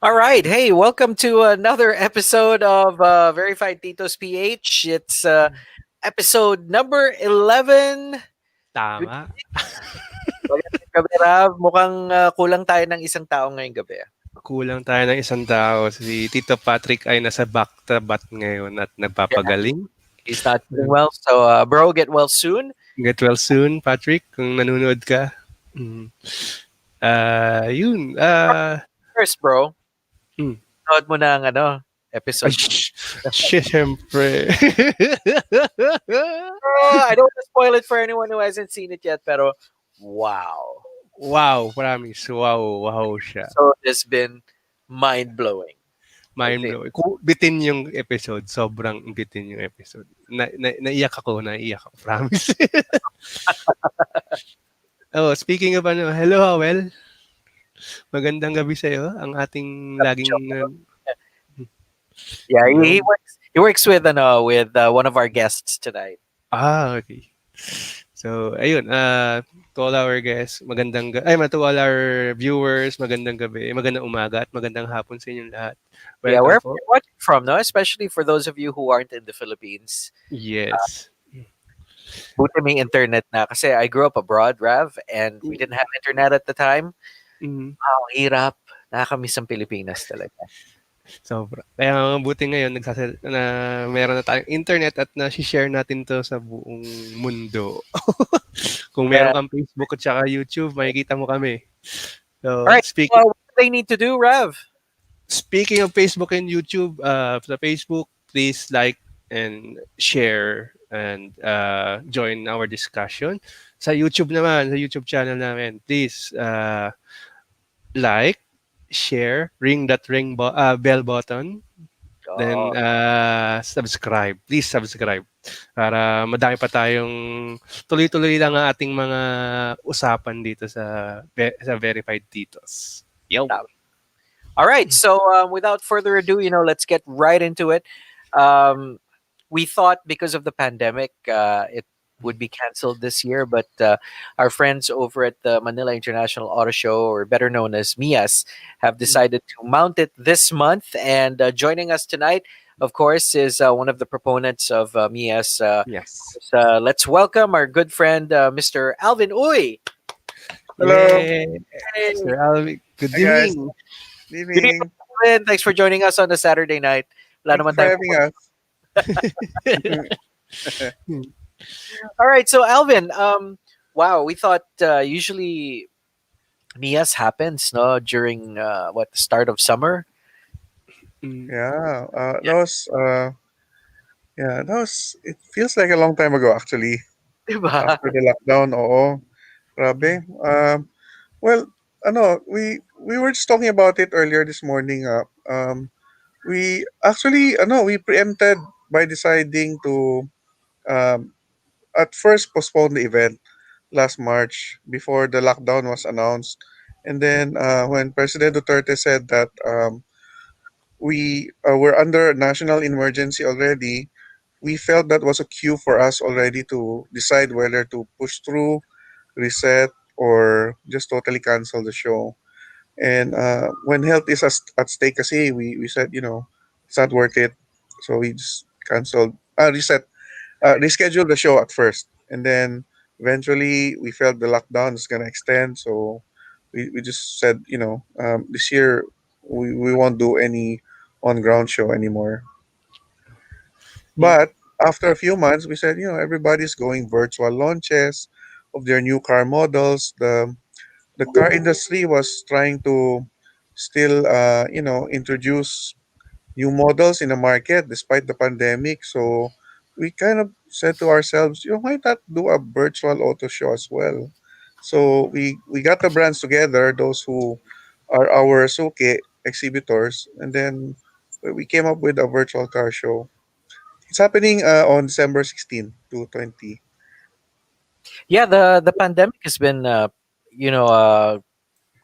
All right. Hey, welcome to another episode of Verified Titos PH. It's episode number 11. Good Tama. magandang gabi, Rav. Mukhang kulang tayo ng isang tao ngayong gabi. Kulang tayo ng isang tao. Si Tito Patrick ay nasa back-to-back ngayon at Yeah, nagpapagaling. he's not doing well. So, bro, get well soon. Get well soon, Patrick, kung nanonood ka. Mm. Yun. First, bro, Mm. nood mo na ang Ay, episode. syempre. I don't want to spoil it for anyone who hasn't seen it yet, pero wow. Wow, promise. Wow, wow siya. So, it's been mind-blowing. I think. Mind-blowing. Kung bitin yung episode, sobrang bitin yung episode. Naiyak ako, promise. Oh, speaking of hello, Howell. Magandang gabi sa'yo. Ang ating laging Yeah, he no? works with one of our guests tonight. Okay. So, ayun, to all our guests, to all our viewers, magandang gabi, magandang umaga, at magandang hapon sa inyong lahat. Yeah, Welcome wherever po. you're watching from, no? Especially for those of you who aren't in the Philippines. Yes. Buti may internet na. Kasi I grew up abroad, Rav, and we didn't have internet at the time. Mm, Ang hirap. Nakakamiss ang Pilipinas talaga. sobra. Kaya buti ngayon, meron na tayong internet at na-share natin to sa buong mundo. Kung meron Yeah. kang Facebook at saka YouTube, makikita mo kami. So, Alright, what do they need to do, Rav? Speaking of Facebook and YouTube, sa Facebook, please like and share and join our discussion. Sa YouTube naman, sa YouTube channel namin, please like, share, ring that bell button, then subscribe. Please subscribe para madami pa tayong tuloy-tuloy lang ang ating mga usapan dito sa Verified Titos. Yo. All right, so without further ado, let's get right into it. We thought because of the pandemic, it would be canceled this year, but our friends over at the Manila International Auto Show, or better known as MIAS, have decided to mount it this month. And joining us tonight, of course, is one of the proponents of MIAS. Yes. Let's welcome our good friend, Mr. Alvin Uy. Hello. Yay. Hey. Sir Alvin, good Hi, guys. evening. Good Good evening. evening, Alvin. Thanks for joining us on a Saturday night. Wala Thank you naman for tayong having us. All right, so Alvin, wow, we thought usually Mias happens, no, during the start of summer. Yeah, that was, it feels like a long time ago actually. Diba? After the lockdown, oo. Grabe. Well, we were just talking about it earlier this morning. We actually, we preempted by deciding to, um, at first postpone the event last March before the lockdown was announced. And then when President Duterte said that we were under national emergency already, we felt that was a cue for us already to decide whether to push through, reset, or just totally cancel the show. And when health is at stake, kasi we said, it's not worth it. So we just canceled, rescheduled the show at first. And then eventually we felt the lockdown is going to extend. So we just said, this year we won't do any on ground show anymore. But after a few months, we said, everybody's going virtual launches of their new car models. The car industry was trying to still, introduce new models in the market despite the pandemic. So we kind of said to ourselves, why not do a virtual auto show as well? So we got the brands together, those who are our suke exhibitors, and then we came up with a virtual car show. It's happening on December 16 to 20. Yeah, the pandemic has been a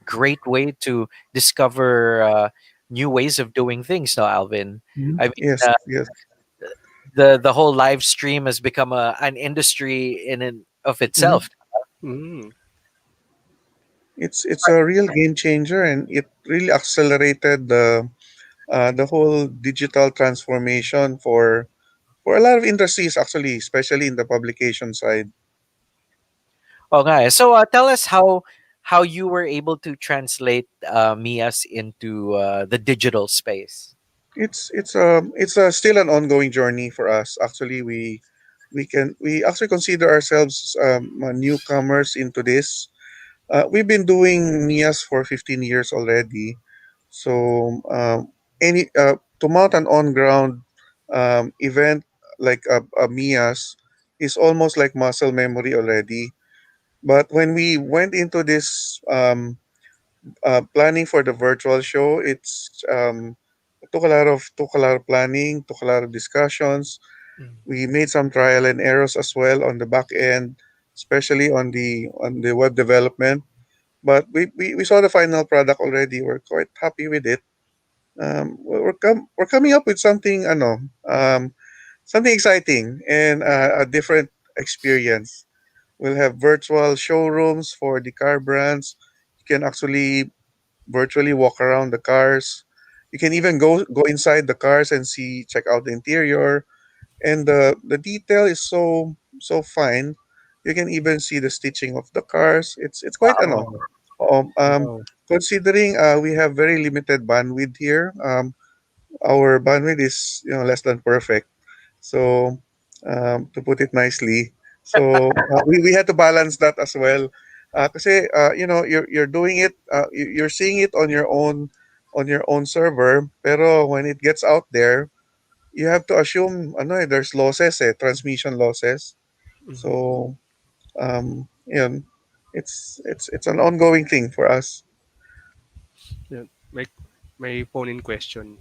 great way to discover new ways of doing things. Now, Alvin, I mean, Yes, yes. the whole live stream has become an industry in and of Mhm. itself. Mm. it's a real game changer, and it really accelerated the whole digital transformation for a lot of industries, actually, especially in the publication side. Okay, so tell us how you were able to translate Mias into the digital space. It's still an ongoing journey for us. Actually, we actually consider ourselves newcomers into this. We've been doing Mias for 15 years already. So any to mount an on ground event like a Mias is almost like muscle memory already. But when we went into this planning for the virtual show, it took a lot of planning, took a lot of discussions. Mm. We made some trial and errors as well on the back end, especially on the web development. But we saw the final product already. We're quite happy with it. We're coming up with something something exciting and a different experience. We'll have virtual showrooms for the car brands. You can actually virtually walk around the cars. You can even go inside the cars and see check out the interior, and the detail is so fine. You can even see the stitching of the cars. It's quite Wow. um, um Wow. considering we have very limited bandwidth here. Our bandwidth is less than perfect. So to put it nicely, so we had to balance that as well. Kasi you're doing it, you're seeing it on your own server, pero when it gets out there, you have to assume there's losses, transmission losses. Mhm. So yun, it's an ongoing thing for us. Yeah. May phone in question.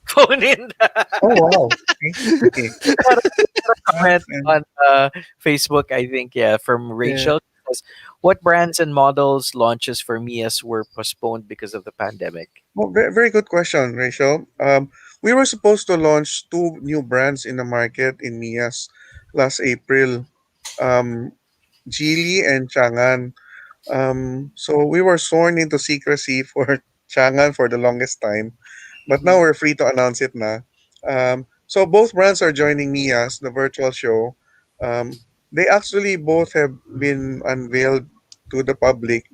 Phone in. Oh wow. Okay. Okay. Comment And on Facebook, I think, yeah, from Yeah. Rachel. Says, what brands and models launches for Mias were postponed because of the pandemic? well, very good question, Rachel. We were supposed to launch two new brands in the market in Mias last April, um, Geely and Chang'an. So we were sworn into secrecy for Chang'an for the longest time, but now Mhm. we're free to announce it na. So both brands are joining Mias, the virtual show. Um, they actually both have been unveiled to the public.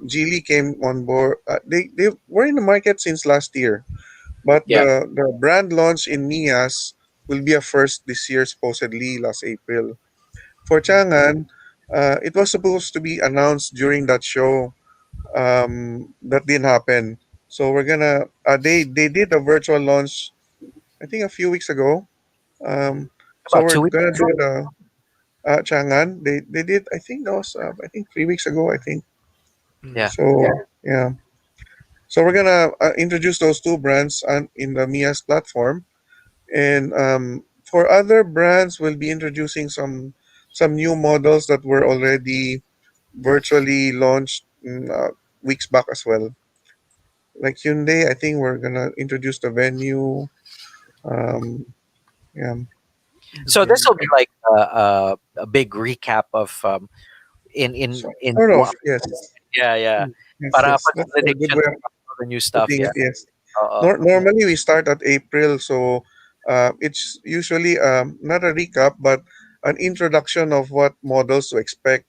Geely came on board. They were in the market since last year, but Yeah. the brand launch in Mias will be a first this year, supposedly last April. For Chang'an, it was supposed to be announced during that show. That didn't happen. So we're gonna. They did a virtual launch, I think a few weeks ago. So About we're 2 weeks gonna do ago. the Chang'an. They did. I think that was I think 3 weeks ago. I think Yeah. Mhm. so. Yeah. So we're gonna introduce those two brands in the Mia's platform, and for other brands, we'll be introducing some new models that were already virtually launched weeks back as well. Like Hyundai, I think we're gonna introduce the Venue. Um, yeah, So this Mhm. will be like a big recap of in sort of, yes, yeah, yeah. yes, Para yes. That's a good consolidation way of of all the new stuff, putting yeah. it. Yes. Uh, Normally we start at April, so it's usually not a recap, but an introduction of what models to expect.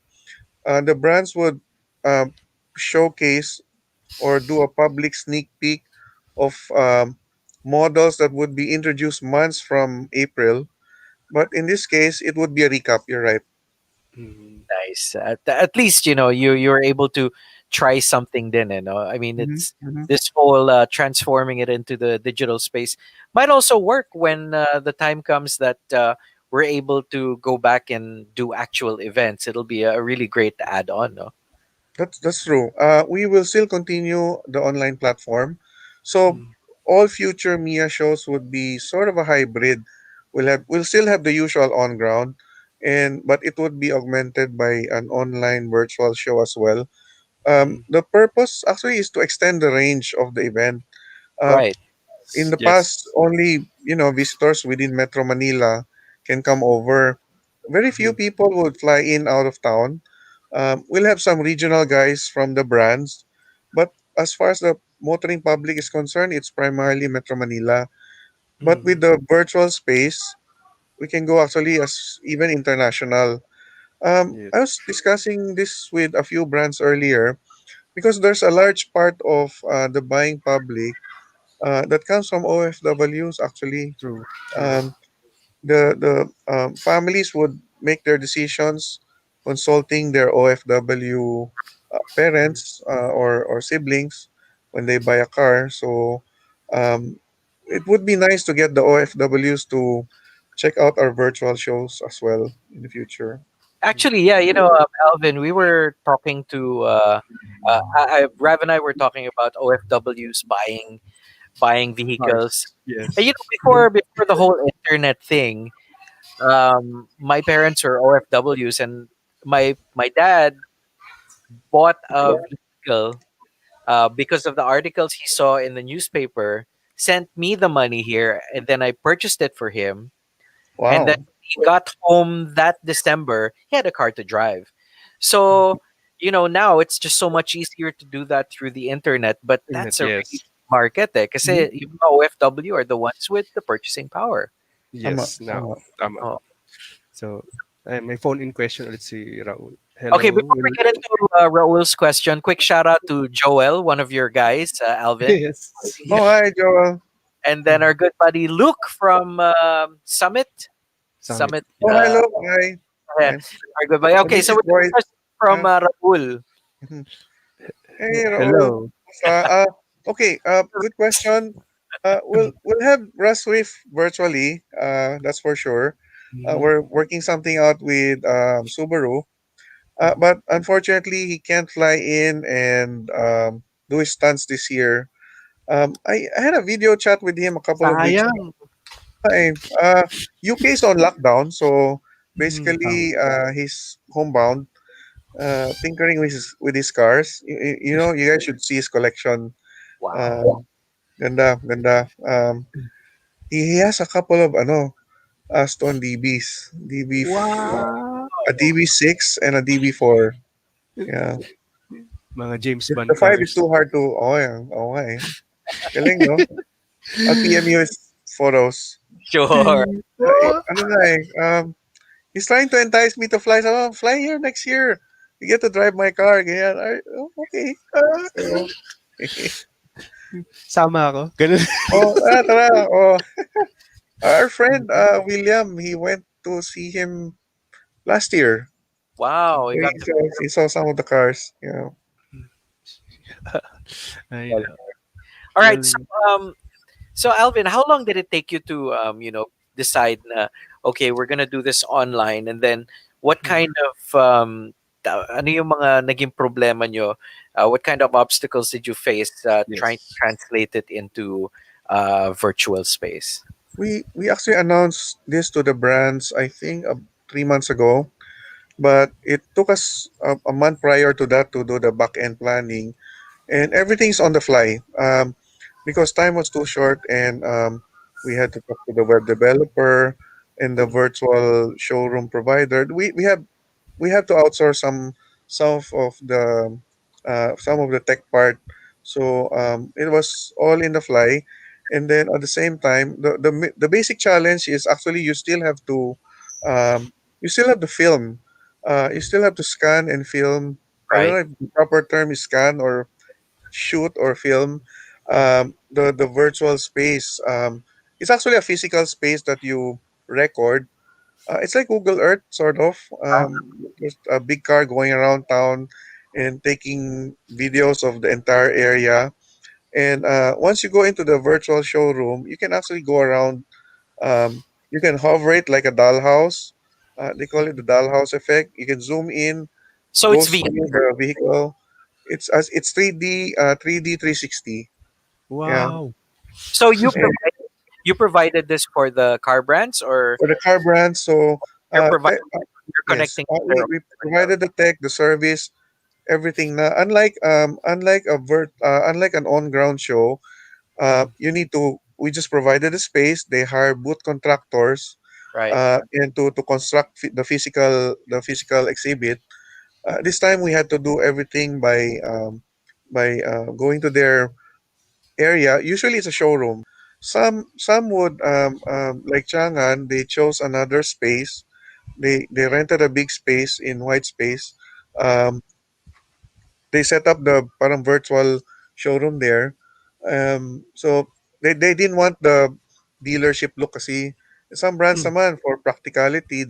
The brands would um, showcase or do a public sneak peek of models that would be introduced months from April. But in this case, it would be a recap. You're right. Mhm. Nice. At least you're able to try something. Then I mean, Mm-hmm, it's mm-hmm. this whole transforming it into the digital space might also work when the time comes that we're able to go back and do actual events. It'll be a really great add-on. No? That's true. We will still continue the online platform, so Mhm. all future Mia shows would be sort of a hybrid. We'll still have the usual on ground, and but it would be augmented by an online virtual show as well. Mhm. The purpose actually is to extend the range of the event. Uh, Right. in the Yes. past, only visitors within Metro Manila can come over. Very few Mhm. people would fly in out of town. We'll have some regional guys from the brands, but as far as the motoring public is concerned, it's primarily Metro Manila. But with the virtual space, we can go actually as even international. Yes. I was discussing this with a few brands earlier because there's a large part of the buying public that comes from OFWs actually. True. True. Um, the families would make their decisions consulting their OFW parents or siblings when they buy a car. So um, it would be nice to get the OFWs to check out our virtual shows as well in the future. Actually, yeah, Alvin, we were talking to Rav and I were talking about OFWs buying vehicles. Cars. And, Yes. before the whole internet thing, my parents were OFWs, and my dad bought a vehicle because of the articles he saw in the newspaper. Sent me the money here, and then I purchased it for him. And then Wow. he got home that December. He had a car to drive. So, now it's just so much easier to do that through the internet. But Internet. that's a really Yes. big market eh. Kasi Mhm. yung OFW are the ones with the purchasing power. Tama, Yes. Now. tama. Tama. Oh. So, my phone in question. Let's see, Raul. Okay, Hello. before we get into Raul's question, quick shout out to Joel, one of your guys, Alvin. Yes. Oh, hi, Joel. And then our good buddy Luke from Summit. Summit. Summit. Oh, Yes. hello. Hi. Yeah, Hi. our good buddy. I Okay, miss so his we have a voice. question from Yeah. Raul. Mhm. Hey, Raul. Hello. Okay. Good question. We'll have Russ Swift virtually. That's for sure. Mhm. We're working something out with Subaru. But unfortunately, he can't fly in and do his stunts this year. I had a video chat with him a couple of weeks Sayang. ago. UK is on lockdown, so Mhm. Tama. basically he's homebound, tinkering with his cars. You guys should see his collection. Wow. Um, ganda, ganda. He has a couple of Aston DBs, Wow. a DB6 and a DB4. Yeah. Mga James The Bond five is cars. too hard to. Oh, yeah. Oh, okay. Galing, no? I'll PM you his photos. Sure. Ano na eh, he's trying to entice me to fly. So, fly here next year. You get to drive my car. Ganyan. Oh, okay. So, Sama ako. Ganun. oh, tara. Oh, our friend, William, he went to see him last year. Wow. You got He saw some of the cars. Yeah. Ay, to. no. All right. So, Galing. um, so Alvin, how long did it take you to, decide na, okay, we're gonna do this online, and then what kind of, ano yung mga naging problema nyo? What kind of obstacles did you face trying to Yes. translate it into virtual space? We actually announced this to the brands, I think, 3 months ago. But it took us a month prior to that to do the back end planning, and everything's on the fly because time was too short, and we had to talk to the web developer and the virtual showroom provider. We have to outsource some of the tech part. So it was all in the fly, and then at the same time, the basic challenge is actually you still have to film, you still have to scan and film. I don't Right. know if the proper term is scan or shoot or film the virtual space. It's actually a physical space that you record. It's like Google Earth, sort of. There's a big car going around town and taking videos of the entire area. And once you go into the virtual showroom, you can actually go around. You can hover it like a dollhouse. They call it the dollhouse effect. You can zoom in, So go it's through VR. the vehicle. It's 3D 360. Yeah. Wow. So you And provided this for the car brands, or for the car brand, so you're tech, providing you're yes, connecting to their own we terminal? provided the tech, the service, everything. Na unlike an on ground show, you need to. We just provided the space. They hire booth contractors, Right. and to construct the physical exhibit. This time we had to do everything by going to their area. Usually it's a showroom. Some would like Changan. They chose another space. They rented a big space in white space. Um, they set up the parang virtual showroom there. So they didn't want the dealership look kasi some brands Mm. naman for practicality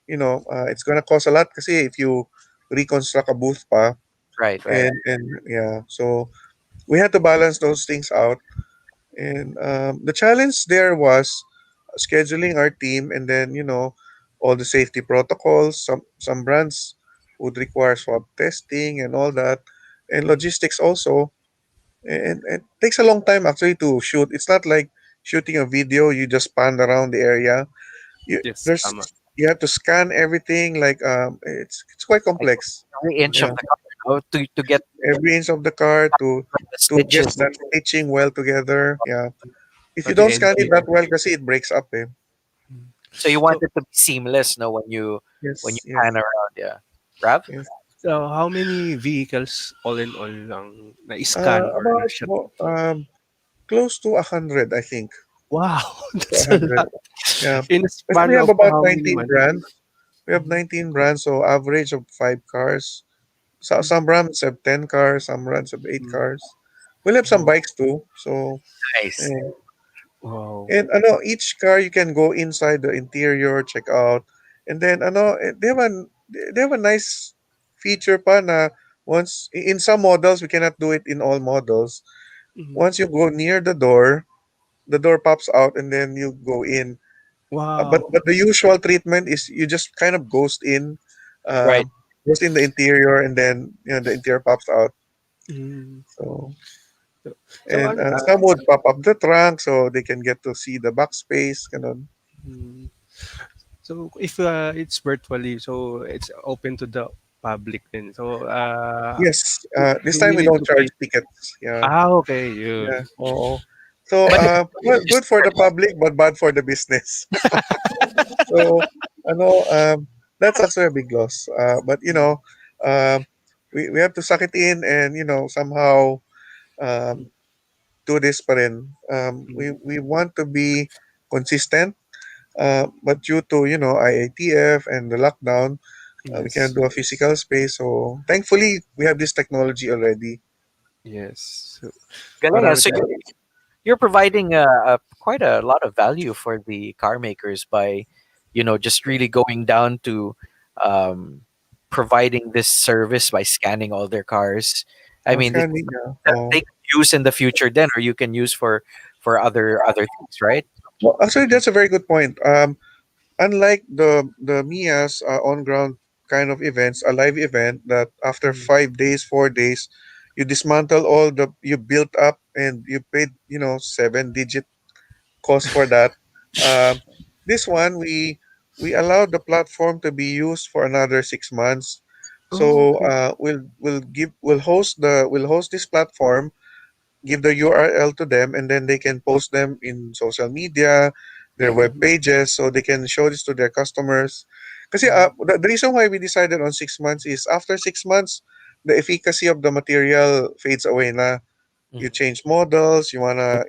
it's gonna cost a lot kasi if you reconstruct a booth pa Right, right. and yeah, so we had to balance those things out. And the challenge there was scheduling our team, and then all the safety protocols. Some brands would require swab testing and all that, and Mm. logistics also. And it takes a long time actually to shoot. It's not like shooting a video. You just pan around the area. You Yes, there's tama. you have to scan everything. Like it's quite Like complex. every inch of Yeah, the car, to get every inch of the car the to get stitches. that stitching well together. Yeah. If you Pati don't scan it engine. that well, kasi it breaks up. Eh. Mm. So you want So, it to be seamless, no, when you Yes, pan yes, around, yeah. Rav? yes. so how many vehicles all in all ang na-scan or About na-shot? close to 100, I think. Wow, To that's a 100. lot. Yeah. In a Kasi we span have of about how many 19 months? brands. We have Mhm. 19 brands, so average of 5 cars. So some brands have 10 cars, some brands have 8 Mhm. cars. We'll have some Oh, bikes too. So, Nice. eh, wow. and each car you can go inside the interior, check out, and then they have a nice feature pa na once in some models we cannot do it in all models. Mhm. Once you go near the door pops out and then you go in. Wow. But the usual treatment is you just kind of Right. um, ghost in the interior, and then the interior pops out. Mm. So So, so and ano, some would pop up the trunk so they can get to see the backspace. Ganon. mm, so if it's virtually, so it's open to the public then. So Yes, this do time we we need don't to charge pay? tickets. Yeah, Ah, okay, yeah. yun. Oh, so But well, just good for the public but bad for the business. So that's actually a big loss. But um, we have to suck it in and somehow um, do this pa rin. Mm. We want to be consistent, but due to IATF and the lockdown, we cannot Yes. do a physical space. So thankfully, we have this technology already. Yes. So, galing, marami so tayo. you're providing quite a lot of value for the car makers by, just really going down to um, providing this service by scanning all their cars. I mean, this is Scanning, yeah. something that they can use in the future then, or you can use for other things, right? Well, actually, that's a very good point. Unlike the Mia's on ground kind of events, a live event that after Mm. 5 days, 4 days, you dismantle all the you built up and you paid 7 digit cost for that. Um, this one we allowed the platform to be used for another 6 months. Oh, So okay. we'll host this platform, give the URL to them, and then they can post them in social media, their web Mhm. pages, so they can show this to their customers. Kasi Mm. the reason why we decided on 6 months is after 6 months, the efficacy of the material fades away na. You Mhm. change models, you wanna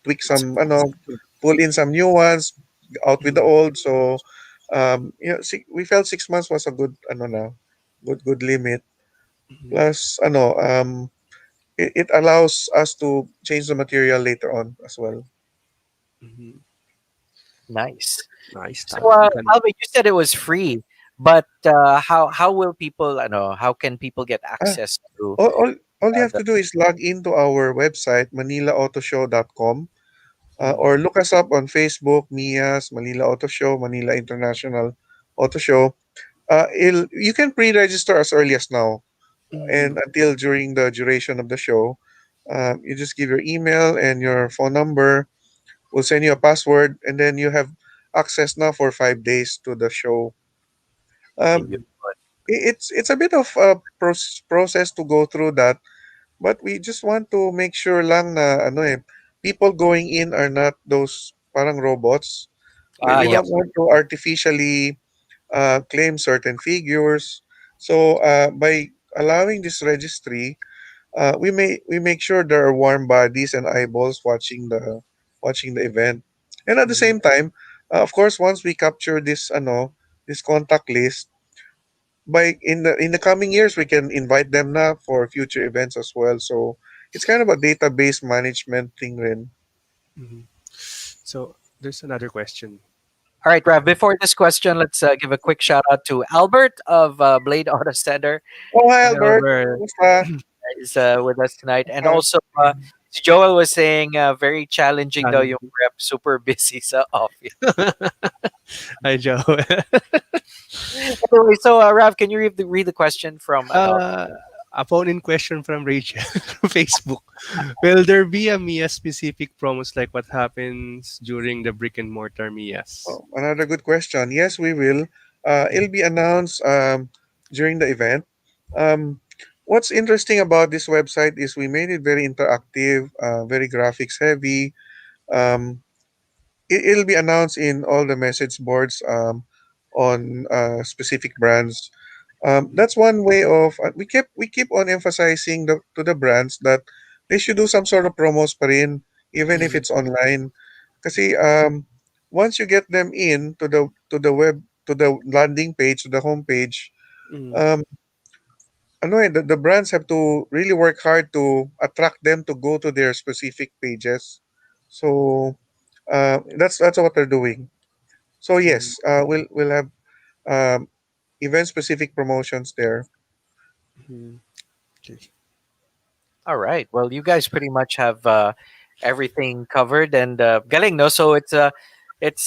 tweak Upgrades. some pull in some new ones, out with the Mm. old. So we felt 6 months was a good good limit. Mhm. Plus it allows us to change the material later on as well. Mhm. Nice. Nice. So, Gan Alvin, you said it was free, but how will people? I know how can people get Ah, access to all you have the? to do is log into our website manilaauto.show.com, mm. or look us up on Facebook, Mia's Manila Auto Show, Manila International Auto Show. You can pre-register as early as now and Mhm. until during the duration of the show. You just give your email and your phone number. We'll send you a password, and then you have access now for 5 days to the show. Um, Mhm. it's a bit of a process to go through that, but we just want to make sure lang na people going in are not those parang robots. We Ah, we yeah. don't want to artificially claim certain figures. So by allowing this registry, we make sure there are warm bodies and eyeballs watching the event, and at the Mm, same time, of course, once we capture this contact list, by in the coming years we can invite them now for future events as well. So it's kind of a database management thing, Ren. mhm. So there's another question. All right, Rav. Before this question, let's give a quick shout out to Albert of Blade Auto Center. Oh, hi, Hi, Albert. Albert. Kumusta? Is with us tonight, and Uh, also Joel was saying very challenging daw yung Challenging. prep, super busy sa office. Hi, Joe. Anyway, so Rav, can you read the question from uh, a phone-in question from Rachel from Facebook. Will there be a Mia specific promos like what happens during the brick and mortar Mias? oh, another good question. Yes, we will. It'll be announced during the event. Um, what's interesting about this website is we made it very interactive, very graphics heavy. Um, it'll be announced in all the message boards on specific brands. That's one way of we keep on emphasizing to the brands that they should do some sort of promos pa rin, even if Mm, it's online. Kasi once you get them in to the landing page, to the homepage, mm, um, the brands have to really work hard to attract them to go to their specific pages. So that's what they're doing. So mm, yes, we'll have um, event specific promotions there. mm. Okay. All right. Well, you guys pretty much have everything covered, and galing no. So it's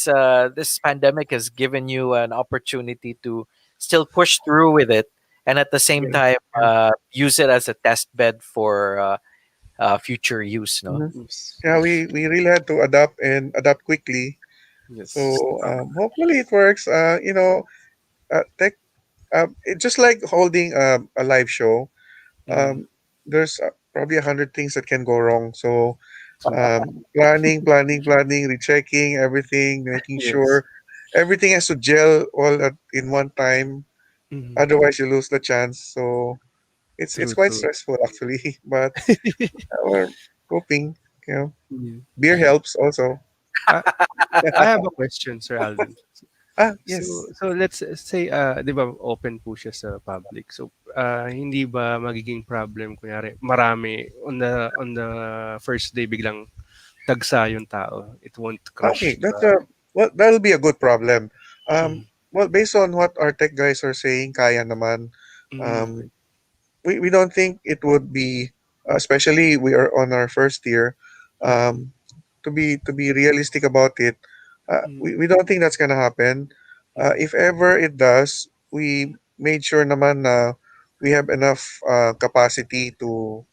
this pandemic has given you an opportunity to still push through with it, and at the same Yeah. time Yeah. use it as a test bed for future use. No. Mhm. Yes. Yeah, we really had to adapt and adapt quickly. So Yes. hopefully it works. Tech, just like holding a live show. Mm. There's probably 100 things that can go wrong. So planning, rechecking everything, making Yes. sure everything has to gel in one time. Mm. Otherwise, you lose the chance. So it's True, quite true. stressful actually, but we're coping. You know, Mm. beer helps also. I, I have a question, Sir Alvin. So, Yes. so let's say, 'di ba, open po siya sa public. So, hindi ba magiging problem kunyari marami on the first day biglang dagsa yung tao? It won't Okay, crush that's the. a well. That'll be a good problem. Mm, Well, based on what our tech guys are saying, kaya naman. okay. Um, we don't think it would be, especially we are on our first year. Um, to be realistic about it, Mm, we don't think that's gonna happen. mm, If ever it does, we made sure naman na we have enough capacity to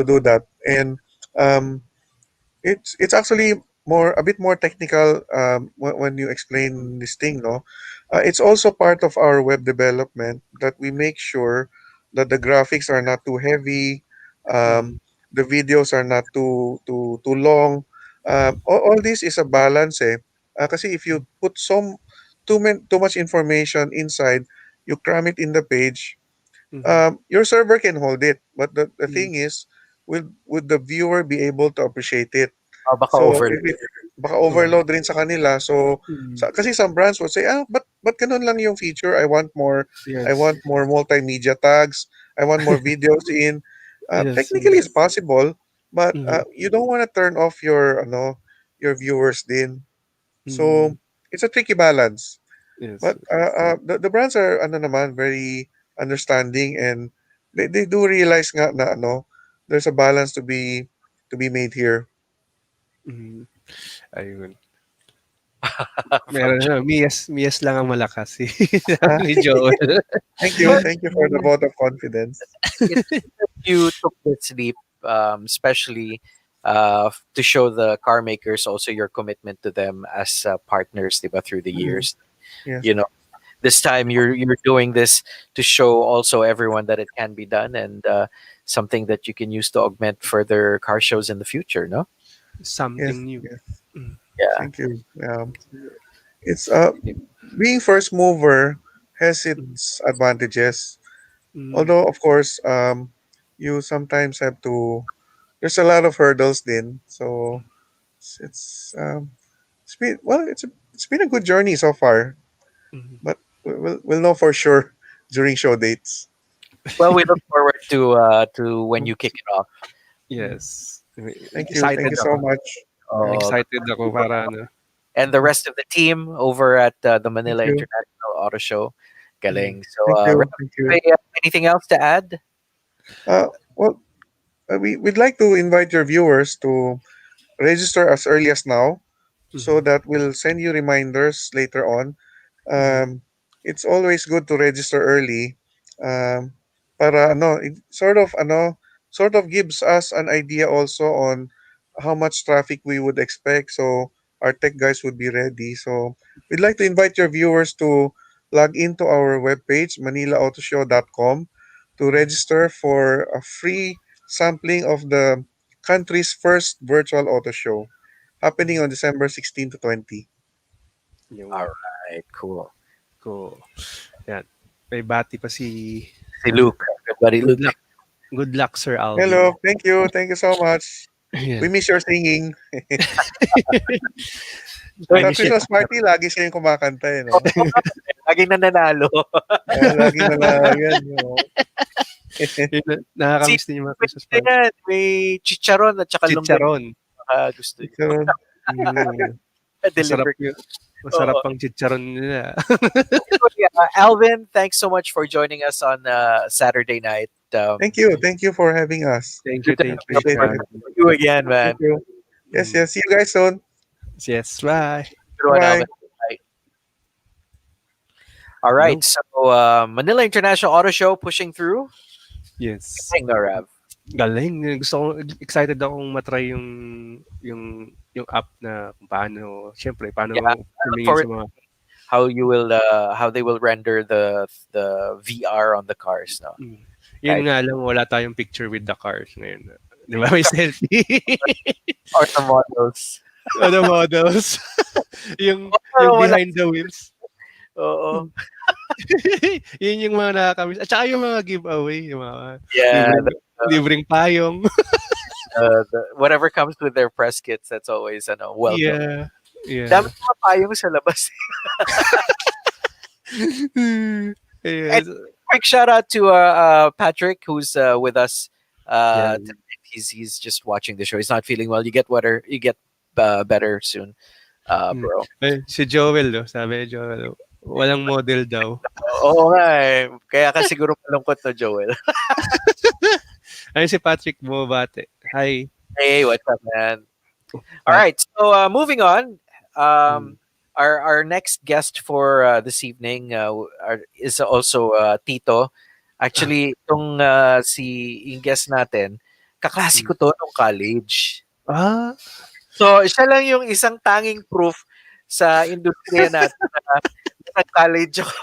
do that. And um, it's actually more a bit more technical when you mm, explain this thing, no? It's also part of our web development that we make sure that the graphics are not too heavy, mm, um, the videos are not too long. All this is a balance, eh. Kasi if you put too much information inside, you cram it in the page, mm, your server can hold it, but the mm, thing is, would the viewer be able to appreciate it? Baka So overload. if it baka mm, overload rin sa kanila. So mm. kasi some brands would say, but ganun lang yung feature. I Yes. want more multimedia tags. I want more videos in. Yes. Technically, Yes. it's possible, but Mm, you don't want to turn off your viewers din. mm, So it's a tricky balance. yes. But the brands are ano naman very understanding, and they do realize nga na there's a balance to be made here. Mm, ayun. From Meron na, Miyas lang ang malakas si Ah, sabi ni Joel. but thank you for the vote of confidence. it's good that you took this leap, especially to show the car makers also your commitment to them as partners, diba, through the Mhm. years. Yes, You know, this time you're doing this to show also everyone that it can be done, and something that you can use to augment further car shows in the future. No. yes, Something new. yes. Mm. Yeah. Thank you. It's being first mover has Mm. its advantages. Mm, Although, of course, you sometimes have to. There's a lot of hurdles, then. So it's been well. It's been a good journey so far, mm, but we'll know for sure during show dates. Well, we look forward to when you kick it off. yes. Thank Excited you so ako. much. Yeah. Uh, Excited ako para ano. and the rest of the team over at the Thank Manila you, International Auto Show. Mm, Galing. So, thank you, Rev, thank you. anything else to add? Well, we'd like to invite your viewers to register as early as now, so mhm, that we'll send you reminders later on. mhm, It's always good to register early, um, para it sort of gives us an idea also on how much traffic we would expect, so our tech guys would be ready. So we'd like to invite your viewers to log into our webpage manilautoshow.com to mhm. register for a free sampling of the country's first virtual auto show happening on December 16 to 20. All Yun. right, cool. Cool. Yan. May bati pa si Si Luke. Everybody, good Luke. luck. Good luck, Sir Hello, Alvin. thank you. Thank you so much. We Yan. miss your singing. I Sa miss you. Christmas party, lagi siya yung kumakanta eh, no? Oo nga, laging nananalo. Lagi na lang yan, no? Yun Si nakakamiss din yung mga may Christmas ano party. yan, may chicharon at saka longganisa Chicharon. baka gusto niyo. So, Mm, masarap Deliver. yun. Masarap Oo. ang chicharon nila. Yeah, Alvin, thanks so much for joining us on Saturday night. thank you. Thank you for having us. Good to Thank you, have Appreciate Sir it. Alvin. you again, Thank man. you. Yes, Mm. yes. See you guys soon. Yes, bye. Good one, Bye-bye. Alvin. Right. All right, Hello. so Manila International Auto Show pushing through. Yes. Galing, no, Rev. Galing. Gusto ko, excited akong matry yung app na kung paano, syempre, Yeah, paano I look tumingin forward sa mga, how they will render the VR on the cars. No, mm. Yun right? nga lang, wala tayong picture with the cars ngayon. Di ba? May selfie. Or the models. Ano models? yung Oh, wala. behind the wheels. Oo. Yun yung mga nakakamiss. At saka yung mga giveaway, yung mga Yeah, libreng, libreng payong. whatever comes with their press kits, that's always welcome. Yeah. Dami Yeah. mga payong sa labas. Yes. And quick shout out to Patrick, who's with us Yeah. tonight. He's just watching the show. He's not feeling well. You get better soon, Mm. bro. Ay, si Joel, no? Sabi ni Joel, walang model daw. Oo nga eh. Kaya ka siguro malungkot na Joel. Ay, si Patrick bumabate. Hi. Hey, what's up, man? All Pat. right. So moving on. Mm. Our next guest for this evening is also Tito. Ah. Actually, itong yung guest natin, kaklase Mm. ko to nung college. Ah. So, siya lang yung isang tanging proof sa industriya natin na nasa college ako.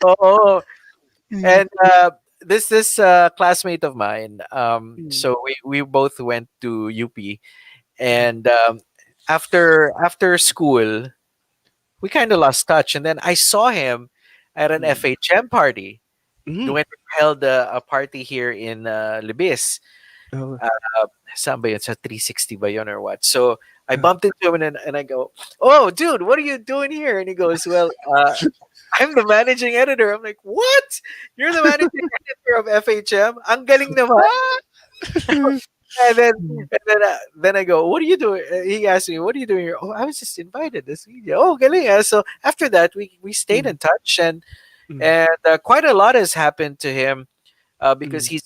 Oo. Mm. And this classmate of mine, Mm. so we both went to UP, and after school, we kind of lost touch. And then I saw him at an Mm. FHM party. Mm. When we held a party here in Libis. Oh. Saan ba yun? Sa 360 ba yun or what? So I bumped into him and I go, "Oh, dude, what are you doing here?" And he goes, "Well, I'm the managing editor." I'm like, "What? You're the managing editor of FHM? Ang galing naman." And then Mm. then I go, "What are you doing?" He asked me, "What are you doing here?" "Oh, I was just invited this weekend." "Oh, galing." So after that, we stayed Mm. in touch, and Mm. and quite a lot has happened to him because Mm.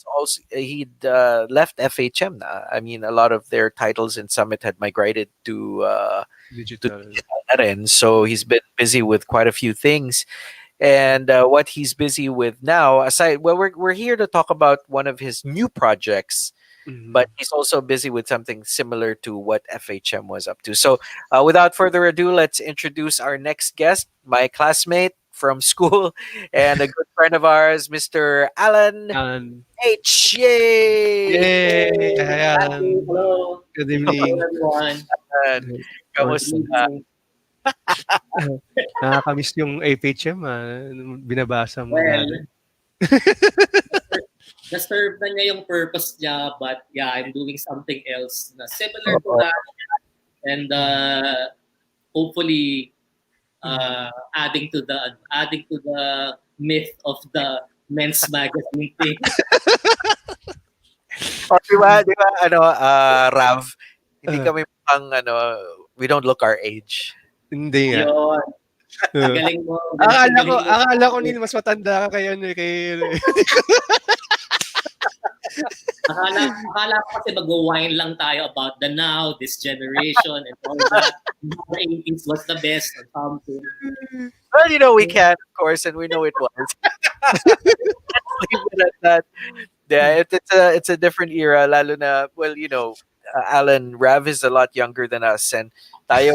he'd left FHM. Na. I mean, a lot of their titles in Summit had migrated to Digital. digital na rin. So he's been busy with quite a few things. And what he's busy with now, aside, well, we're here to talk about one of his new projects, Mm. but he's also busy with something similar to what FHM was up to. So, without further ado, let's introduce our next guest, my classmate from school and a good friend of ours, Mr. Allan And H. Yay! yay! Hi, Ayan. hello. Good Hello, evening. everyone. Alan, Or Good kamusta? evening. Nakakamiss yung FHM, binabasa mo Well, lagi. na-serve na niya yung purpose niya, but yeah, I'm doing something else na similar to Oo. that, and hopefully adding to the myth of the men's magazine thing. O, di ba, Rav, hindi Ah, kami pang, we don't look our age. Hindi nga. Yun. Ang Ah. galing mo. Ang Akala ko galing mo. akala ko Neil mas matanda ka kay ano, kay Akala ko kasi mag-wine lang tayo about the now, this generation, and all that. The 80s was the best or something. Well, we can, of course, and we know it was. Let's leave it at that. Yeah, it's a different era, lalo na, well, Alan, Rav is a lot younger than us, and tayo,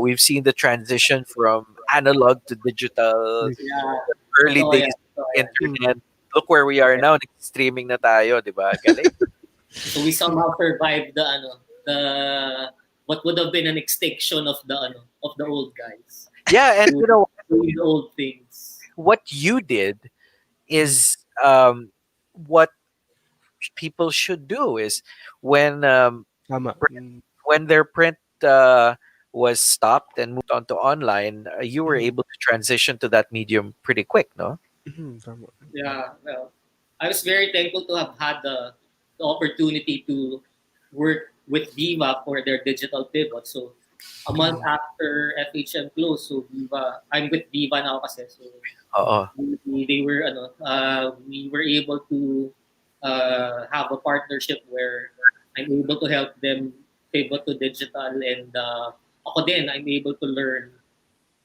we've seen the transition from analog to digital, Yeah. early Totoo days yan. Totoo of yan. internet. Look where we are now, streaming na tayo, di ba? Galing. So we somehow survived the what would have been an extinction of the old guys. Yeah, and Doing the old things. what you did is what people should do is when tama. when their print was stopped and moved on to online, you were able to transition to that medium pretty quick, no? Tama. Yeah, well, I was very thankful to have had the opportunity to work with Viva for their digital pivot. So a month after FHM closed, so I'm with Viva now kasi. So Oo. we were able to have a partnership where I'm able to help them pivot to digital, and ako din, I'm able to learn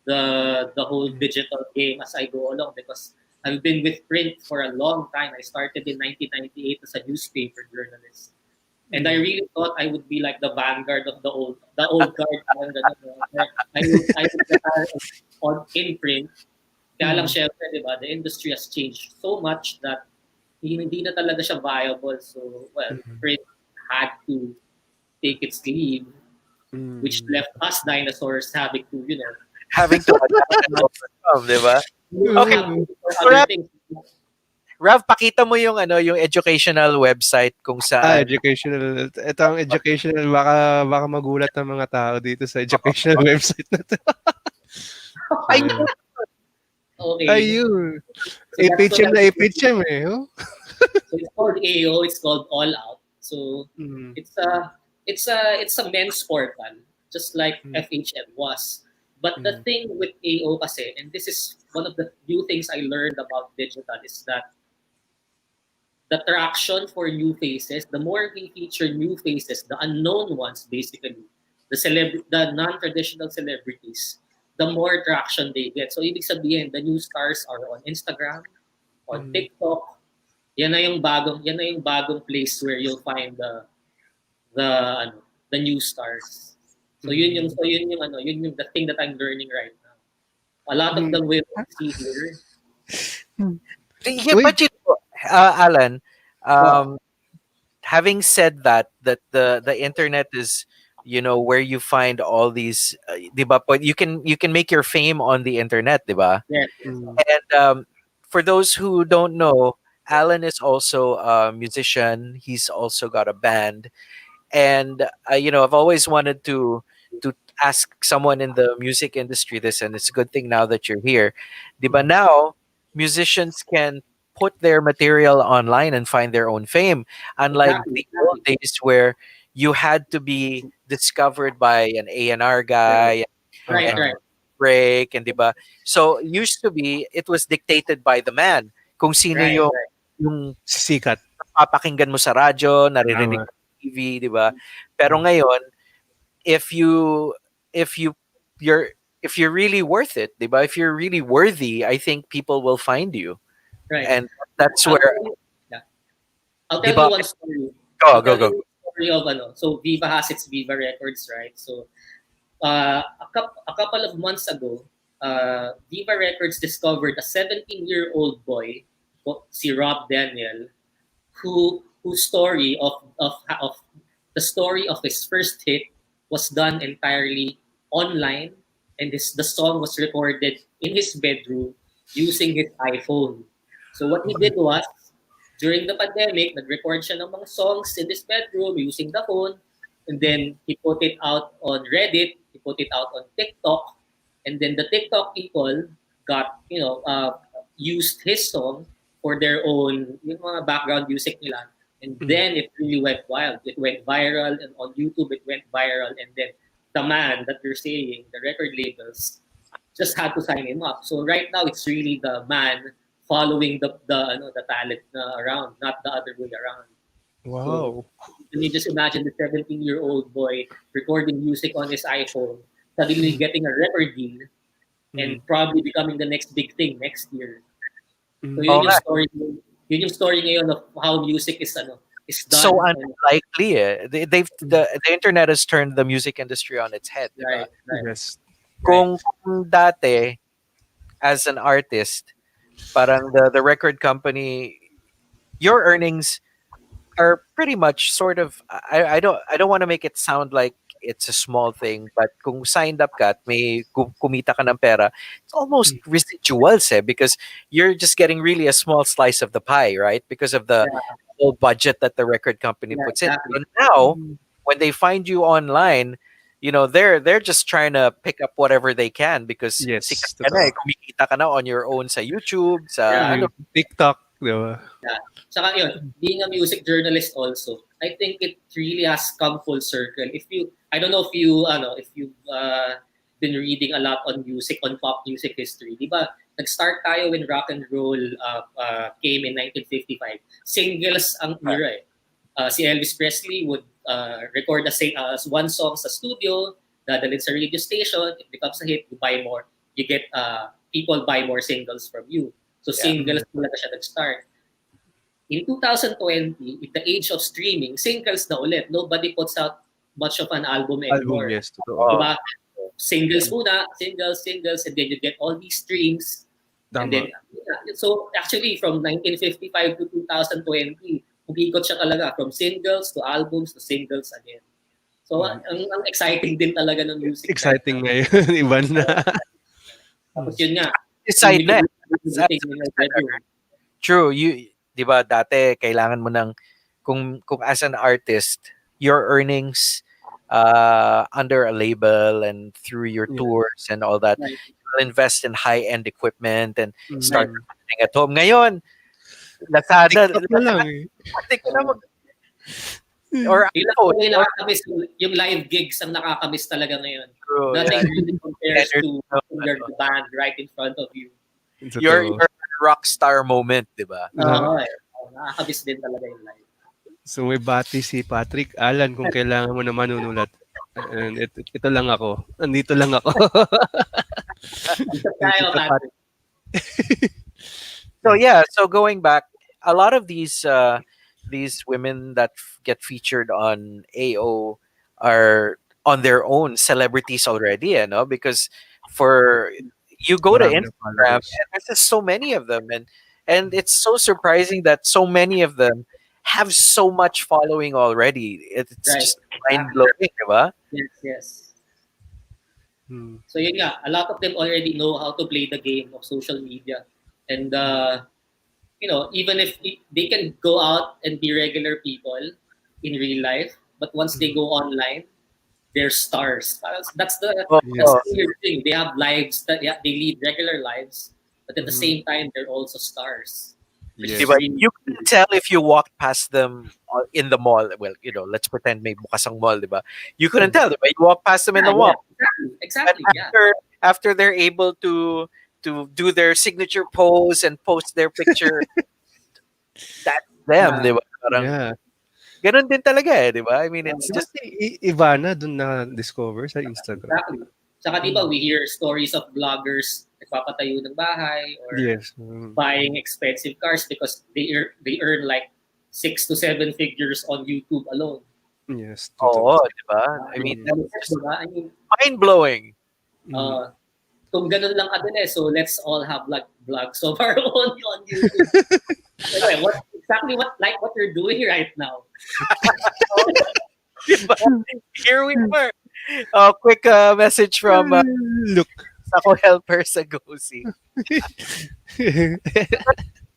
the whole digital game as I go along, because I've been with print for a long time. I started in 1998 as a newspaper journalist. And I really thought I would be like the vanguard of the old guard. I would in print. Kaya lang syempre, di ba, the industry has changed so much that hindi na talaga siya viable. So, well, print had to take its leave, which left us dinosaurs having to, Having to adapt and overcome, di ba? Okay. have to do other things. Rav, pakita mo yung educational website kung saan. Educational. Ito ang educational, baka magulat ng mga tao dito sa educational website na to. Ayun. Okay. Ayun. So that's FHM what na I- FHM eh. Oh? So it's called AO. It's called All Out. So it's a men's portal, just like FHM was. But the thing with AO kasi, and this is one of the few things I learned about digital, is that the traction for new faces, the more we feature new faces, the unknown ones basically, the non-traditional celebrities, the more traction they get. So ibig sabihin, the new stars are on Instagram, on TikTok. Yan na yung bagong place where you'll find the new stars. So yun yung the thing that I'm learning right now. A lot of them will see here. Yeah, Wait. but Alan, having said that the internet is where you find all these, diba? But you can make your fame on the internet, diba? Yes. And for those who don't know, Alan is also a musician. He's also got a band, and I've always wanted to ask someone in the music industry this, and it's a good thing now that you're here. Diba, now musicians can put their material online and find their own fame, unlike the old days where you had to be discovered by an A&R guy Right, and right. break, and diba. So used to be, it was dictated by the man kung sino Right, right. yung Sikat. papakinggan mo sa radyo, naririnig Tama. mo sa TV, di ba? Pero ngayon, if you if you you're if you're really worth it, di ba? If you're really worthy, I think people will find you. Right. And that's I'll where, tell you, yeah. I'll Di tell ba? you one story. Go, I'll go, tell go. you one story of so Viva has its Viva Records, right? So a couple of months ago, Viva Records discovered a 17-year-old boy, si Rob Daniel, whose story of the story of his first hit was done entirely online, and the song was recorded in his bedroom using his iPhone. So what he did was, during the pandemic, nag-record siya ng mga songs in his bedroom using the phone, and then he put it out on Reddit, he put it out on TikTok, and then the TikTok people got, used his song for their own, yung mga background music nila. And then it really went wild. It went viral, and on YouTube it went viral. And then the man that you're saying, the record labels, just had to sign him up. So right now it's really the man following the talent na around, not the other way around. So Wow. can you just imagine the 17-year-old boy recording music on his iPhone, suddenly getting a record deal, and probably becoming the next big thing next year. So Oo nga. yun yung story ngayon of how music is done. So And, unlikely eh. The internet has turned the music industry on its head, di ba? right. Yes. Kung dati as an artist, parang the record company, your earnings are pretty much sort of, I don't want to make it sound like it's a small thing, but kung signed up ka at may kumita ka ng pera, it's almost residuals eh, because you're just getting really a small slice of the pie, right? Because of the whole budget that the record company puts in. Exactly. But now, when they find you online, they're just trying to pick up whatever they can because Yes, sikat ka na eh, totoo. kumikita ka na on your own sa YouTube, sa Yeah. ano. TikTok, di ba? Yeah. Saka yun, being a music journalist also, I think it really has come full circle. I don't know if you've been reading a lot on music, on pop music history. Di ba? Nag-start tayo when rock and roll came in 1955. Singles ang era eh. Si Elvis Presley would record one song sa studio, dadalhin sa radio station, it becomes a hit, you buy more. You get, people buy more singles from you. So singles talaga siya nag-start. In 2020, in the age of streaming, singles na ulit. Nobody puts out much of an album anymore. Album, yes, totoo. Diba? Singles muna, singles, and then you get all these streams. And then, so actually, from 1955 to 2020, umikot siya talaga from singles to albums to singles again. So, ang exciting din talaga ng music. Exciting ngayon. Iba na. Tapos yun nga. Decide na. True. Di ba, dati, kailangan mo ng, kung as an artist, your earnings under a label and through your tours and all that, you'll invest in high-end equipment and start recording at home. Ngayon, Lazada. TikTok na lang eh. Or yung live gigs ang nakakamiss talaga ngayon. True, Nothing really compares to your band right in front of you. Your rock star moment, di ba? Nakakamiss din talaga yung live. So may bati si Patrick. Alan, kung kailangan mo na manunulat. And ito lang ako. Andito lang ako. So yeah, so going back, a lot of these women that get featured on AO are on their own celebrities already, because for you go to Instagram and there's just so many of them, and it's so surprising that so many of them have so much following already. It's just mind blowing, diba? Yes. So yun nga, a lot of them already know how to play the game of social media, and even if they can go out and be regular people in real life, but once they go online, they're stars. That's the weird thing. They have lives they lead regular lives, but at the same time, they're also stars. Yes. You can tell if you walked past them in the mall. Well, let's pretend may bukas ang mall, diba? You couldn't tell, diba? You walk past them in the mall. Exactly. After they're able to do their signature pose and post their picture, that's them, diba? Parang, ganun din talaga eh, diba? I mean, it's just... Ivana dun na-discover sa Instagram. Exactly. Saka diba, we hear stories of vloggers nagpapatayo ng bahay or buying expensive cars because they earn like 6 to 7 figures on YouTube alone. Yes. Oo, diba? I mean, mind-blowing. Kung ganun lang kadali, so let's all have like vlogs of our own on YouTube. Anyway, what you're doing right now. Diba? Here we were. Oh, quick message from Look. Sako Helper Sagosi. Gag,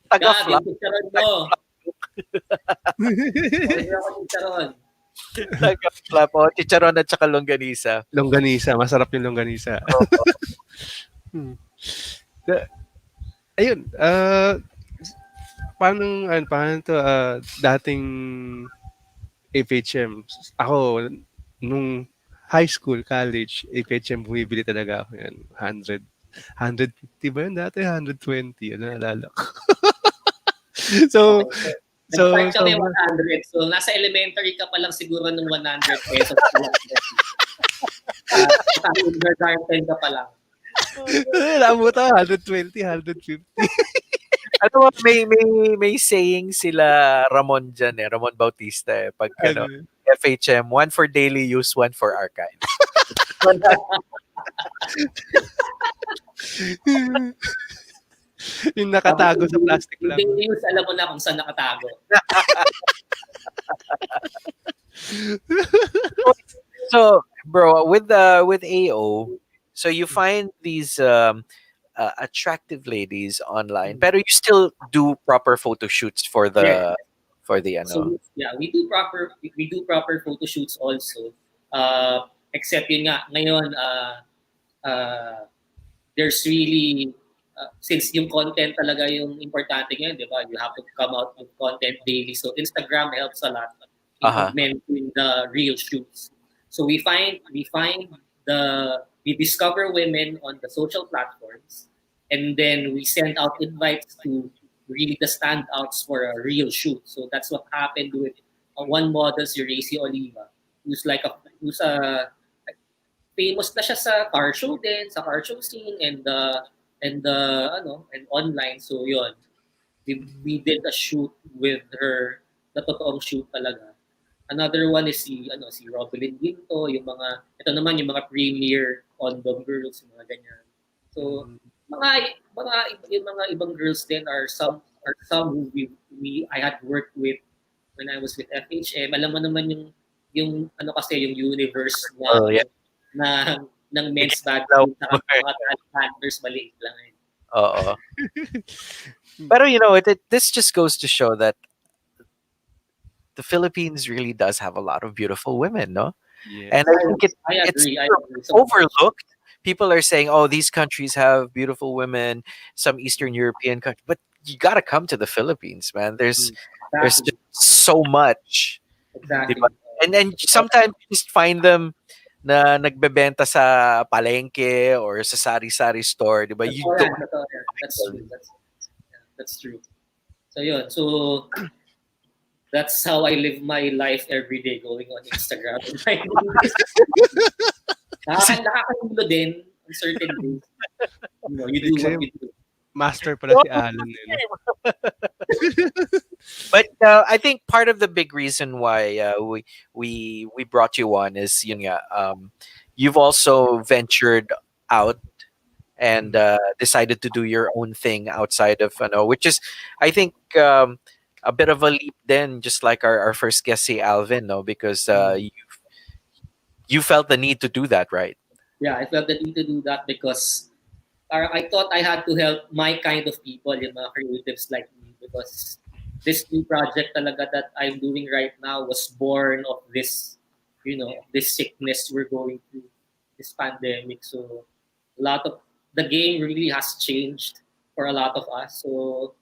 Taga-flop. yung chicharon mo. Order ako chicharon. Taga-flop. Oh, chicharon at saka longganisa. Longganisa, masarap yung longganisa. Oh, Hmm. Ayun, paano to, dating FHM. Ako, nung high school, college, FHM, bumibili talaga ako yan. 150 ba yun dati? 120, ano, naalala ko. So, Okay. So, so, nag-start kami so, 100. So, nasa elementary ka pa lang siguro ng 100 pesos pa lang. Sa kindergarten ka pa lang. nabot ako, 120, 150. ano mo, may saying sila Ramon dyan eh. Ramon Bautista eh. Pag ano, Ano, FHM, one for daily use, one for archive. yung nakatago sa plastic Yung lang. daily use, alam mo na kung saan nakatago. So, bro, with AO, so you find these attractive ladies online, pero you still do proper photo shoots Yeah. for the ano. So yeah, we do proper photo shoots also. Except yun nga ngayon uh, there's really since yung content talaga yung importante ngayon, 'di ba? You have to come out with content daily. So Instagram helps a lot in Uh-huh. augmenting the real shoots. So we discover women on the social platforms, and then we send out invites to really the standouts for a real shoot. So that's what happened with one model, si Racy Oliva, who's a famous na siya sa car show din, sa car show scene and online. So yun, we did a shoot with her, na totoong shoot talaga. Another one is si Robelyn Ginto, ito naman yung mga premier condom girls, yung mga ganyan. So yung mga ibang girls din are some who I had worked with when I was with FHM. Alam mo naman yung ano kasi yung universe Oh, yeah. na ng men's Hello. bathroom sa mga handlers maliit lang eh. Oo. Pero this just goes to show that the Philippines really does have a lot of beautiful women, no? Yes. And I think I it's agree. So overlooked. People are saying, "Oh, these countries have beautiful women, some Eastern European countries," but you got to come to the Philippines, man. There's exactly, just so much, exactly. diba? And sometimes you just find them na nagbebenta sa palengke or sa sari-sari store, diba? You Totoo yan, don't. totoo yan. That's true. That's true. So yun. So that's how I live my life every day, going on Instagram and finding this. Nakakagulo din on certain days. You do what you do. Master pala si Allan. Eh, no? But I think part of the big reason why we brought you on is yun nga, you've also ventured out and decided to do your own thing outside of which is I think a bit of a leap then, just like our first guest, si Alvin, no, because you felt the need to do that, right? Yeah, I felt the need to do that because I thought I had to help my kind of people, yung mga creatives like me, because this new project talaga that I'm doing right now was born of this sickness we're going through, this pandemic. So a lot of the game really has changed for a lot of us. So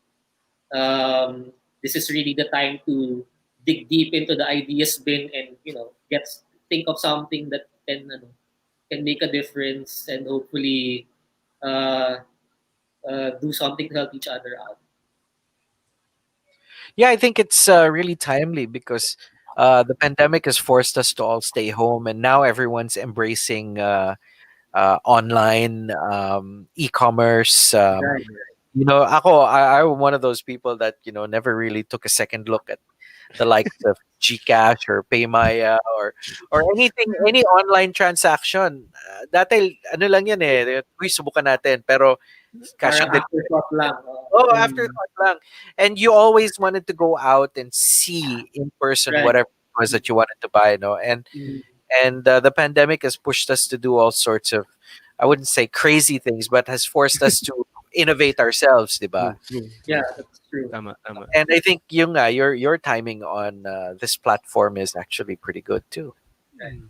this is really the time to dig deep into the ideas bin and think of something that can make a difference and hopefully uh, do something to help each other out. Yeah, I think it's really timely because the pandemic has forced us to all stay home, and now everyone's embracing online e-commerce. Right. I'm one of those people that never really took a second look at the likes of Gcash or Paymaya or anything, any online transaction. Dati ano lang yan eh, uy, subukan natin, pero cash Parang on delivery. afterthought lang. Oh, afterthought lang. And you always wanted to go out and see in person Right. whatever it was that you wanted to buy, no? And Mm. And the pandemic has pushed us to do all sorts of, I wouldn't say crazy things, but has forced us to innovate ourselves, True, diba? true, Yeah, true. that's true. Tama, tama. And I think your timing on this platform is actually pretty good too. Right. Mm.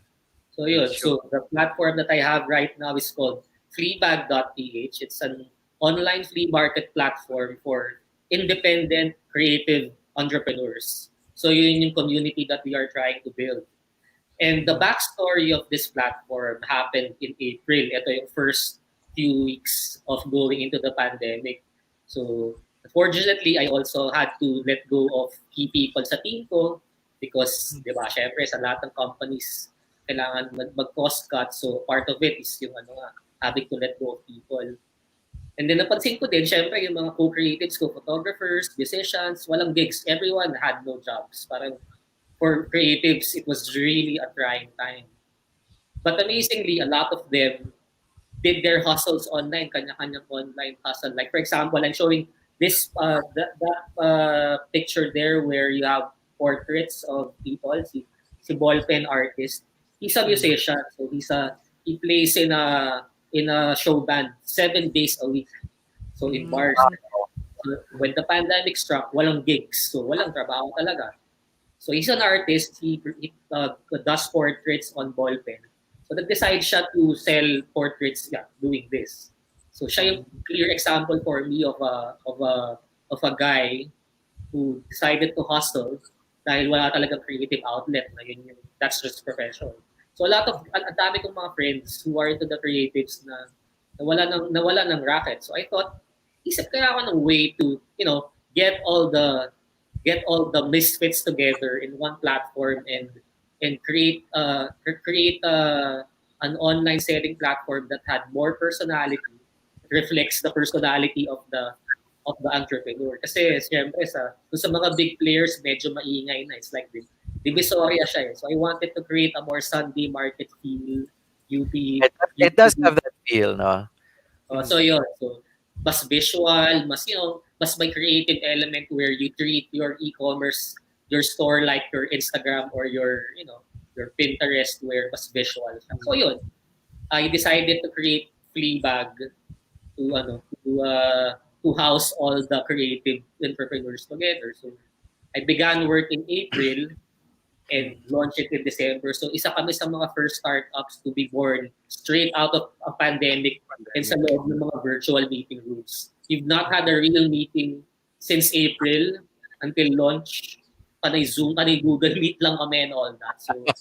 So That's yun. true. So the platform that I have right now is called Fleabag.ph. It's an online flea market platform for independent creative entrepreneurs. So yun yung community that we are trying to build. And the backstory of this platform happened in April. Ito yung first few weeks of going into the pandemic. So, unfortunately, I also had to let go of key people sa team ko because, di ba, syempre, sa lahat ng companies, kailangan mag-cost cut. So, part of it is yung having to let go of people. And then napansin ko din, syempre, yung mga co-creatives ko, photographers, musicians, walang gigs. Everyone had no jobs. Parang for creatives, it was really a trying time. But amazingly, a lot of them did their hustles online, kanya-kanyang online hustle. Like for example, I'm showing this picture there where you have portraits of people. Si ballpen artist. He's a musician, so he plays in a show band 7 days a week. So in bars. So when the pandemic struck, walang gigs. So walang trabaho talaga. So he's an artist. He does portraits on ballpen. So nag-decide siya to sell portraits, yeah, doing this. So siya yung clear example for me of a guy who decided to hustle dahil wala talagang creative outlet na that's just profession. So a lot of ang dami kong mga friends who are into the creatives na nawala ng racket. So I thought isip kaya ako ng way to, get all the misfits together in one platform and create an online selling platform that had more personality, reflects the personality of the entrepreneur. Kasi siyempre sa mga big players medyo maingay na. It's like divisoria siya eh. So I wanted to create a more Sunday market feel, It does have that feel, no? So yun. So mas visual, mas may creative element where you treat your e-commerce, your store like your Instagram or your Pinterest where mas visual siya. So yun, I decided to create Fleabag to house all the creative entrepreneurs together. So I began work in April and launched it in December. So isa kami sa mga first startups to be born straight out of a pandemic and sa loob ng mga virtual meeting rooms. We've not had a real meeting since April until launch. Panay Zoom, panay Google Meet lang kami and all that. So, but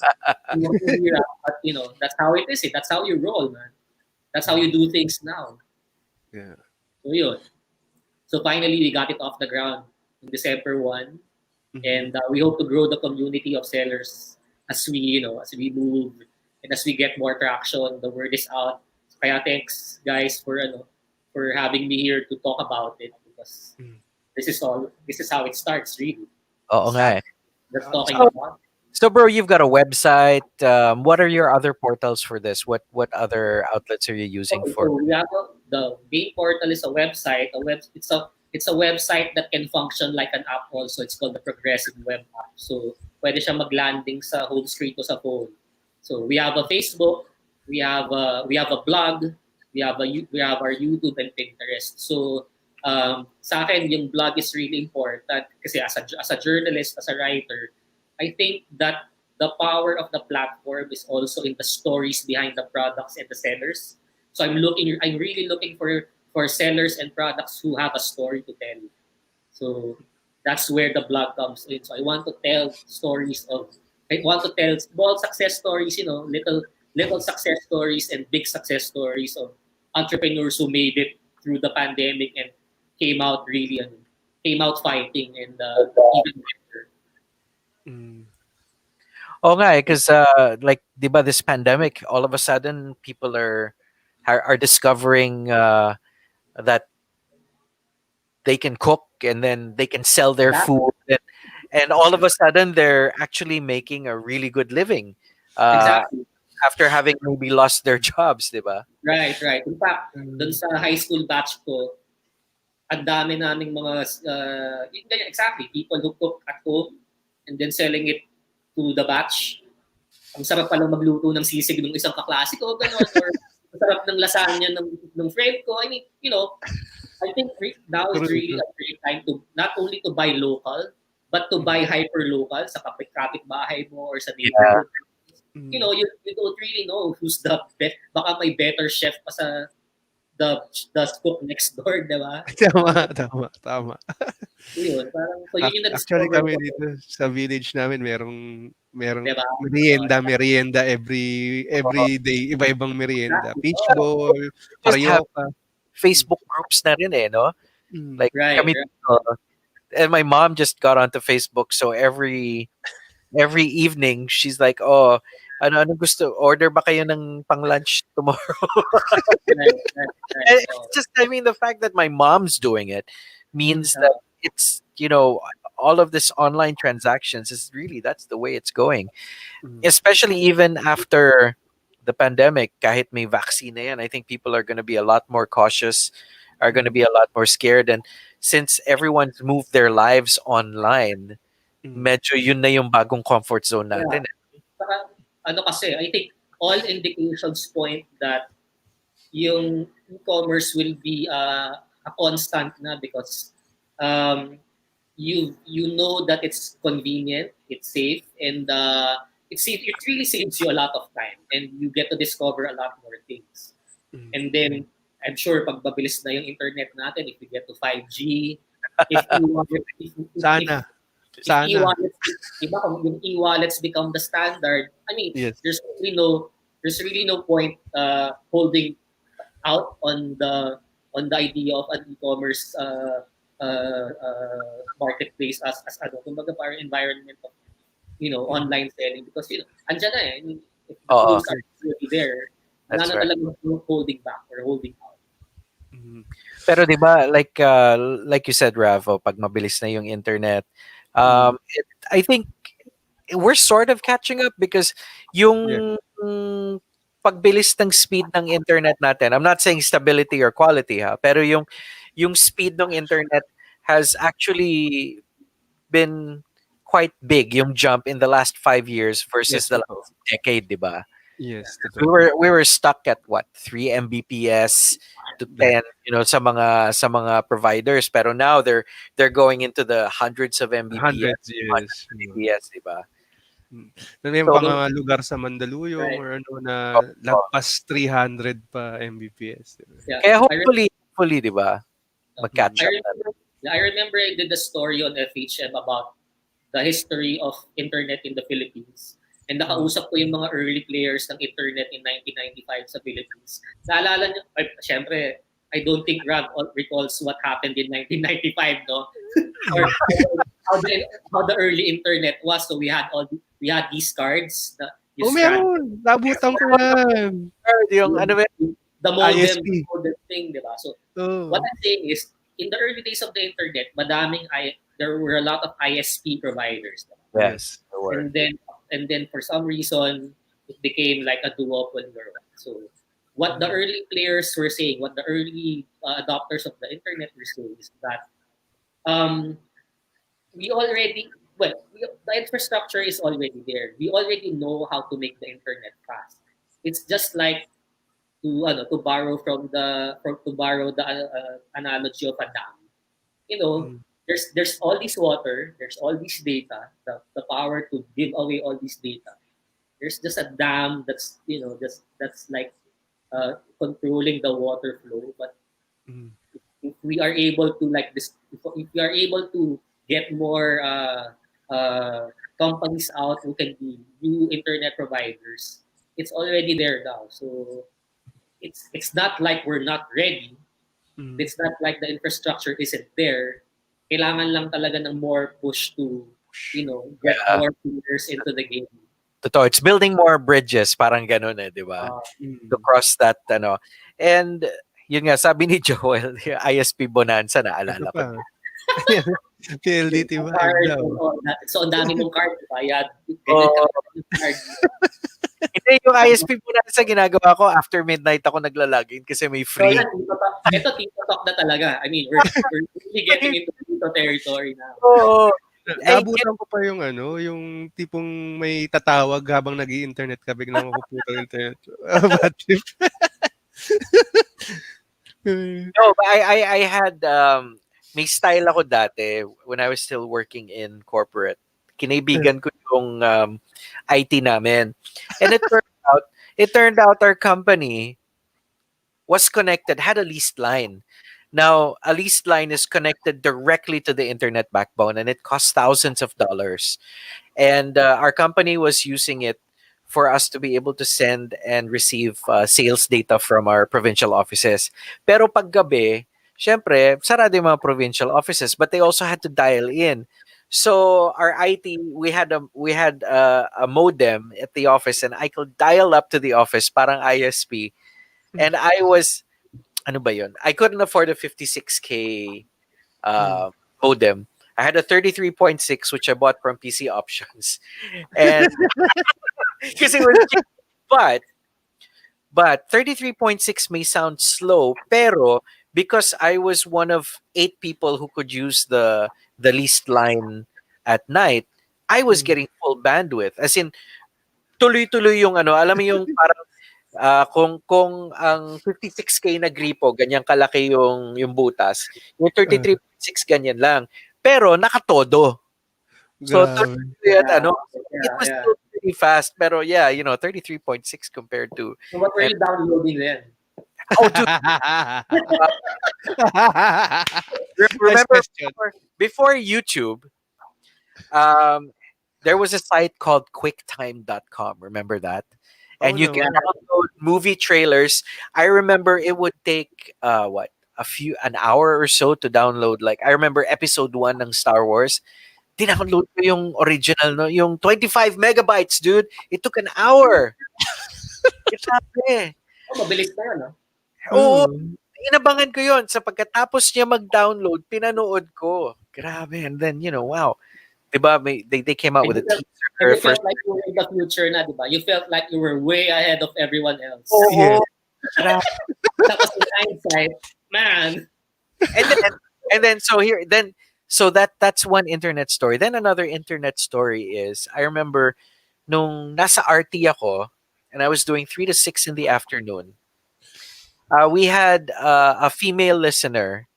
that's how it is. That's how you roll, man. That's how you do things now. Yeah. So yun. So finally, we got it off the ground in December 1. And we hope to grow the community of sellers as we move and as we get more traction. The word is out. Kaya thanks guys for having me here to talk about it because this is how it starts really. Oo nga eh. Just talking So, about. so bro, you've got a website. What are your other portals for this? What other outlets are you using Okay, for? so we have the main portal is a website. It's a website that can function like an app also. It's called the Progressive Web App. So pwede siya mag-landing sa home screen ko sa phone. So we have a Facebook, we have a blog, we have our YouTube and Pinterest. So sa akin yung blog is really important kasi as a journalist, as a writer, I think that the power of the platform is also in the stories behind the products and the sellers. So I'm really looking for sellers and products who have a story to tell. So that's where the blog comes in. So I want to tell I want to tell small success stories, little success stories and big success stories of entrepreneurs who made it through the pandemic and came out really came out fighting and even better. Oh nga, because like, diba, this pandemic, all of a sudden people are discovering that they can cook and then they can sell their Exactly. food, and all of a sudden they're actually making a really good living uh, Exactly. after having maybe lost their jobs, diba? Right, right. In fact, dun sa high school batch ko, ang dami naming mga, yun ganyan, exactly, people who cook at home and then selling it to the batch. ang sarap palang magluto ng sisig ng isang kaklase ko, gano'n, or ang sarap ng lasagna ng friend ko. I mean, I think now is True, really true. a great time to not only to buy local, but to buy hyper local sa kapit-bahay mo or sa Yeah. neighborhood. You don't really know who's the best. Baka may better chef pa sa the cook next door, di ba? Tama, tama, tama. Yun, parang, so yun yung Actually na-discover kami ko, dito sa village namin merong di ba? merienda every day, iba-ibang merienda. Exactly. Fish Oh, ball, Just have carioca. Facebook groups na rin no? Mm. Like right, kami right. dito, and my mom just got onto Facebook, so every evening she's like, "Oh, ano gusto? Order ba kayo ng pang-lunch tomorrow?" Right. And Oh, it's just, I mean, the fact that my mom's doing it means that uh, it's, all of this online transactions is really, that's the way it's going. Mm. Especially even after the pandemic, kahit may vaccine na yan, I think people are going to be a lot more cautious, are going to be a lot more scared. And since everyone's moved their lives online, Mm. medyo yun na yung bagong comfort zone yeah. natin. Saka, kasi, I think all indications point that yung e-commerce will be a constant na because um, you know that it's convenient, it's safe, and it really saves you a lot of time, and you get to discover a lot more things. Mm. And then I'm sure pag mabilis na yung internet natin, if we get to 5G, if e-wallet, Sana. if Sana. e-wallets, diba, kung yung e-wallets become the standard, I mean, Yes. there's really no point holding out on the idea of an e-commerce marketplace as kumbaga parang environment of online selling because andyan na eh. I mean, if the Oo, tools are already there, wala that's na right. talagang holding back or holding out. Mm. Pero 'di ba, like you said, Ravo, pag mabilis na yung internet, I think we're sort of catching up because Yeah. yung pagbilis ng speed ng internet natin, I'm not saying stability or quality ha, pero yung speed ng internet has actually been quite big, yung jump in the last 5 years versus Yes, the totoo. last decade, 'di ba? Yes, We totoo. were stuck at what, 3 Mbps to That 10, sa mga providers, pero now they're going into the hundreds of Mbps, hundreds, yes. Mbps, 'di ba? May So, mga lugar sa Mandaluyong Right. or na oh, lagpas 300 pa Mbps. Diba? Yeah. kaya I hopefully, 'di ba, Mm. mag-catch up na. I remember I did a story on FHM about the history of internet in the Philippines. And nakausap ko yung mga early players ng internet in 1995 sa Philippines. Naalala niyo, syempre, I don't think Rav recalls what happened in 1995, no? Or how the early internet was. So we had these cards that you Oh, scan meron. Nabutan ko yan. Yung ano ba, the modem, ISP. thing, di ba? So what Oh. I'm saying is, in the early days of the internet, there were a lot of ISP providers. Yes. the word. And then for some reason, it became like a duopoly or what. So what the early players were saying, what the early adopters of the internet were saying is that we already, the infrastructure is already there. We already know how to make the internet fast. It's just like to borrow the analogy of a dam. Mm. There's all this water, there's all this data, the power to give away all this data. There's just a dam that's like controlling the water flow. But Mm. if we are able to like this, if we are able to get more companies out who can be new internet providers, it's already there now. So it's not like we're not ready. Mm. It's not like the infrastructure isn't there. Kailangan lang talaga ng more push to, get Yeah. more players into the game. Totoo, it's building more bridges, parang ganun 'di ba? To cross that, and yun nga, sabi ni Joel, yung ISP Bonanza, Ito naalala ko. pa. PLDT vibe Card daw. and all that. So, ang dami mong card, bayad. Ganyan Oo. ka yung card. Hindi, yung ISP Bonanza, ginagawa ko after midnight ako naglalagin kasi may So, free. yan, Tito Talk na talaga. I mean, we're really getting into Tito territory now. Oo. Ay, Naabutan ko pa yung ano, yung tipong may tatawag habang nag-i-internet ka, biglang mapuputol yung internet. Bad trip. no, but I had may style ako dati when I was still working in corporate. Kinaibigan ko yung IT namin. And it turned out our company was connected, had a leased line. Now, a leased line is connected directly to the internet backbone and it costs thousands of dollars. And our company was using it for us to be able to send and receive sales data from our provincial offices. Pero pag gabi, syempre, sarado yung mga provincial offices, but they also had to dial in. So our IT, we had a modem at the office, and I could dial up to the office, parang ISP. And I was, ano ba yun? I couldn't afford a 56K uh, modem. I had a 33.6, which I bought from PC Options. And because it was cheap. But 33.6 may sound slow, pero because I was one of 8 people who could use the leased line at night, I was getting full bandwidth. As in, tuloy-tuloy yung ano, alam mo yung parang kung ang 56K na gripo, ganyan kalaki yung butas, yung 33.6 ganyan lang. Pero nakatodo. So Grabe. at ano, it Yeah, was yeah. still pretty fast. Pero yeah, 33.6 compared to So what were you downloading then? oh dude, Next remember question. before YouTube, um there was a site called quicktime.com. Remember that? Oo And you can naman. download movie trailers. I remember it would take an hour or so to download. Like I remember episode 1 ng Star Wars. Dinownload ko yung original, no, yung 25 megabytes, dude. It took an hour. Grabe. Oh, mabilis na yun, no? Oo, Oo. inabangan ko yon sa pagkatapos niya mag-download, pinanood ko. Grabe. And then, wow. Diba, they came out And with you a felt, and teaser you first. felt like you were in the future na, di ba? You felt like you were way ahead of everyone else. Oo. Yes. Grabe. Tapos in hindsight, man, And then that's one internet story. Then another internet story is I remember nung nasa RT ako and I was doing 3 to 6 in the afternoon. We had a female listener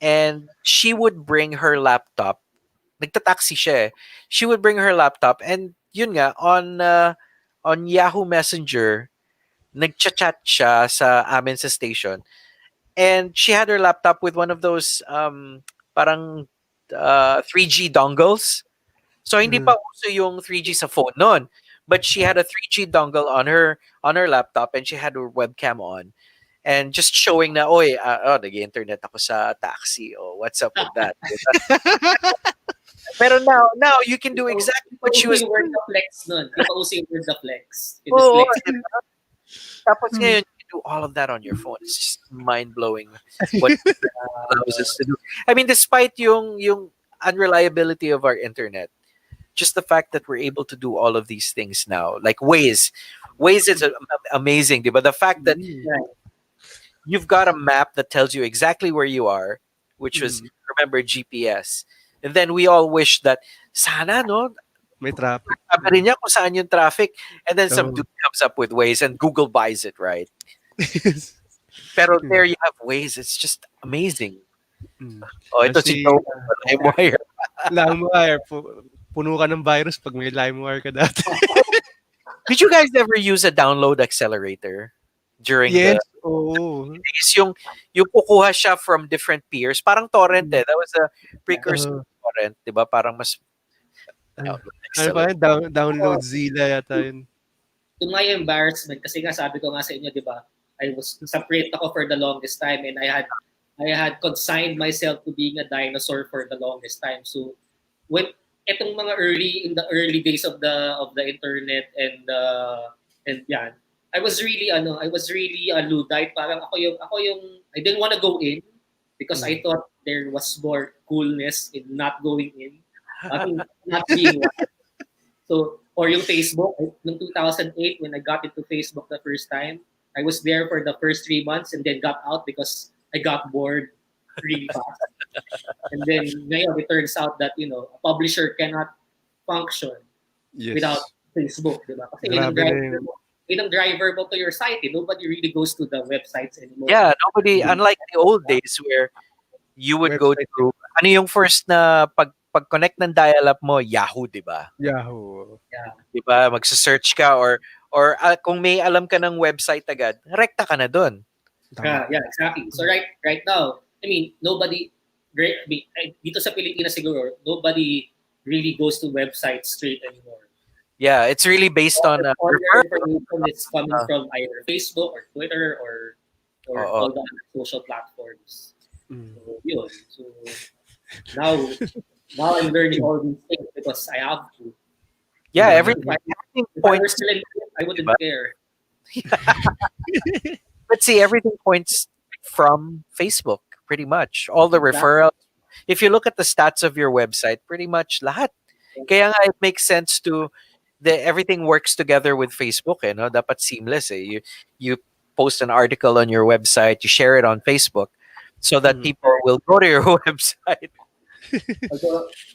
and she would bring her laptop. Nagtataxi siya eh. She would bring her laptop and yun nga on Yahoo Messenger nagchat-chat siya sa amin sa station. And she had her laptop with one of those parang 3G dongles. So hindi pa uso yung 3G sa phone noon. But she had a 3G dongle on her laptop and she had her webcam on. And just showing na, oy, nag-internet ako sa taxi. Oh, what's up with that? Pero now you can do exactly what she was yung word doing. the flex nun. Di pa uso yung word the flex. You just Oo, flex. diba? Tapos ngayon, you can do all of that on your phone. It's just mind-blowing what it allows us to do. I mean, despite yung unreliability of our internet, just the fact that we're able to do all of these things now, like Waze. Waze is amazing, but the fact that you've got a map that tells you exactly where you are, which was, remember, GPS. And then we all wish that, sana, no, May traffic. sabi rin niya kung saan yung traffic. And then some Oo. dude comes up with Waze and Google buys it, right? Pero there you have Waze. It's just amazing. Oh, ito si Kasi Joe. LimeWire. LimeWire, puno ka ng virus pag may LimeWire ka dati. Did you guys ever use a download accelerator during Yes, the oo. days? Yung kukuha siya from different peers. Parang torrent eh. That was a precursor to torrent. Diba? Parang mas download Ano pa accelerator. yun? Download Zilla yata yun. To my embarrassment, kasi nga sabi ko nga sa inyo, di ba, I was separate ako for the longest time and I had consigned myself to being a dinosaur for the longest time. So when etong mga in the early days of the internet and yan, I was really a Luddite. Parang ako yung I didn't want to go in because I thought there was more coolness in not going in. I mean, not being one. So, or yung Facebook, noong 2008 when I got into Facebook the first time, I was there for the first 3 months and then got out because I got bored. really fast. And then ngayon, it turns out that, a publisher cannot function without Yes. Facebook, di ba? Kasi Grabe na yun. yun ang driver mo to your site. Nobody really goes to the websites anymore. Yeah, nobody, unlike the old days where you would go Website to, ano yung first na pag-connect ng dial-up mo, Yahoo, di ba? Yahoo. Yeah. Di ba? Magsa-search ka or kung may alam ka ng website agad, rekta ka na doon. Tama. Yeah, exactly. So right now, I mean, dito sa Pilipinas siguro, nobody really goes to websites straight anymore. Yeah, it's really based on All your referral. information is coming from either Facebook or Twitter or all the other social platforms. So yun. So now I'm learning all these things because I have to. Yeah, everything If I were points. still in it, I wouldn't care. But see, everything points from Facebook, pretty much. All the referrals. If you look at the stats of your website, pretty much lahat. Kaya nga it makes sense to everything works together with Facebook, no? Dapat seamless, eh. You post an article on your website, you share it on Facebook so that people will go to your website.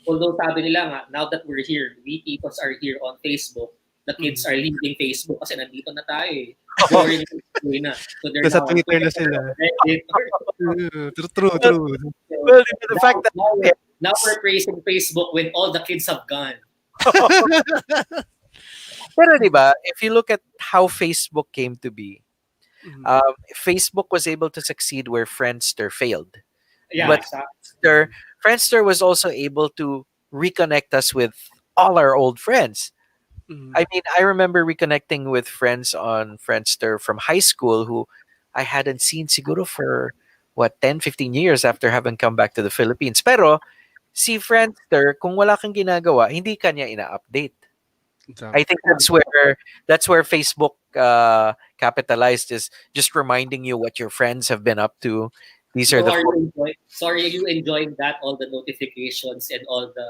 Although sabi nila nga, now that we're here, we Titos are here on Facebook, the kids are leaving Facebook kasi nandito na tayo eh. Na. So they're Nasa now Twitter na sila. True. Well, the fact that now we're praising Facebook when all the kids have gone. Pero diba, if you look at how Facebook came to be, Facebook was able to succeed where Friendster failed. Yeah, But exactly. Friendster was also able to reconnect us with all our old friends. I mean, I remember reconnecting with friends on Friendster from high school who I hadn't seen siguro for 10, 15 years after having come back to the Philippines. Pero si Friendster, kung wala kang ginagawa, hindi kanya ina-update. I think that's where Facebook capitalized, is just reminding you what your friends have been up to. These are the are you enjoying that, all the notifications and all the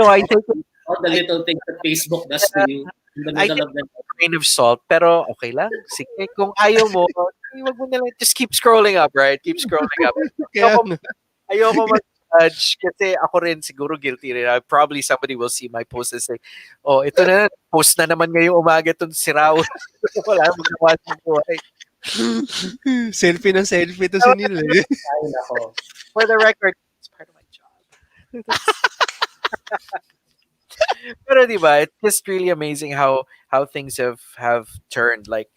I think all the little things that Facebook does to you in the middle of the grain of salt, pero okay lang. Sige, kung ayaw mo, wag mo na lang, just keep scrolling up, right? Keep scrolling up. Ayoko mag-judge kasi ako rin siguro guilty rin. Probably somebody will see my post and say, oh, ito na, post na naman ngayong umaga itong si Raul. Wala magawa sa buhay. Selfie to si Neil eh. For the record, it's part of my job. Pero diba, it's just really amazing how things have turned. Like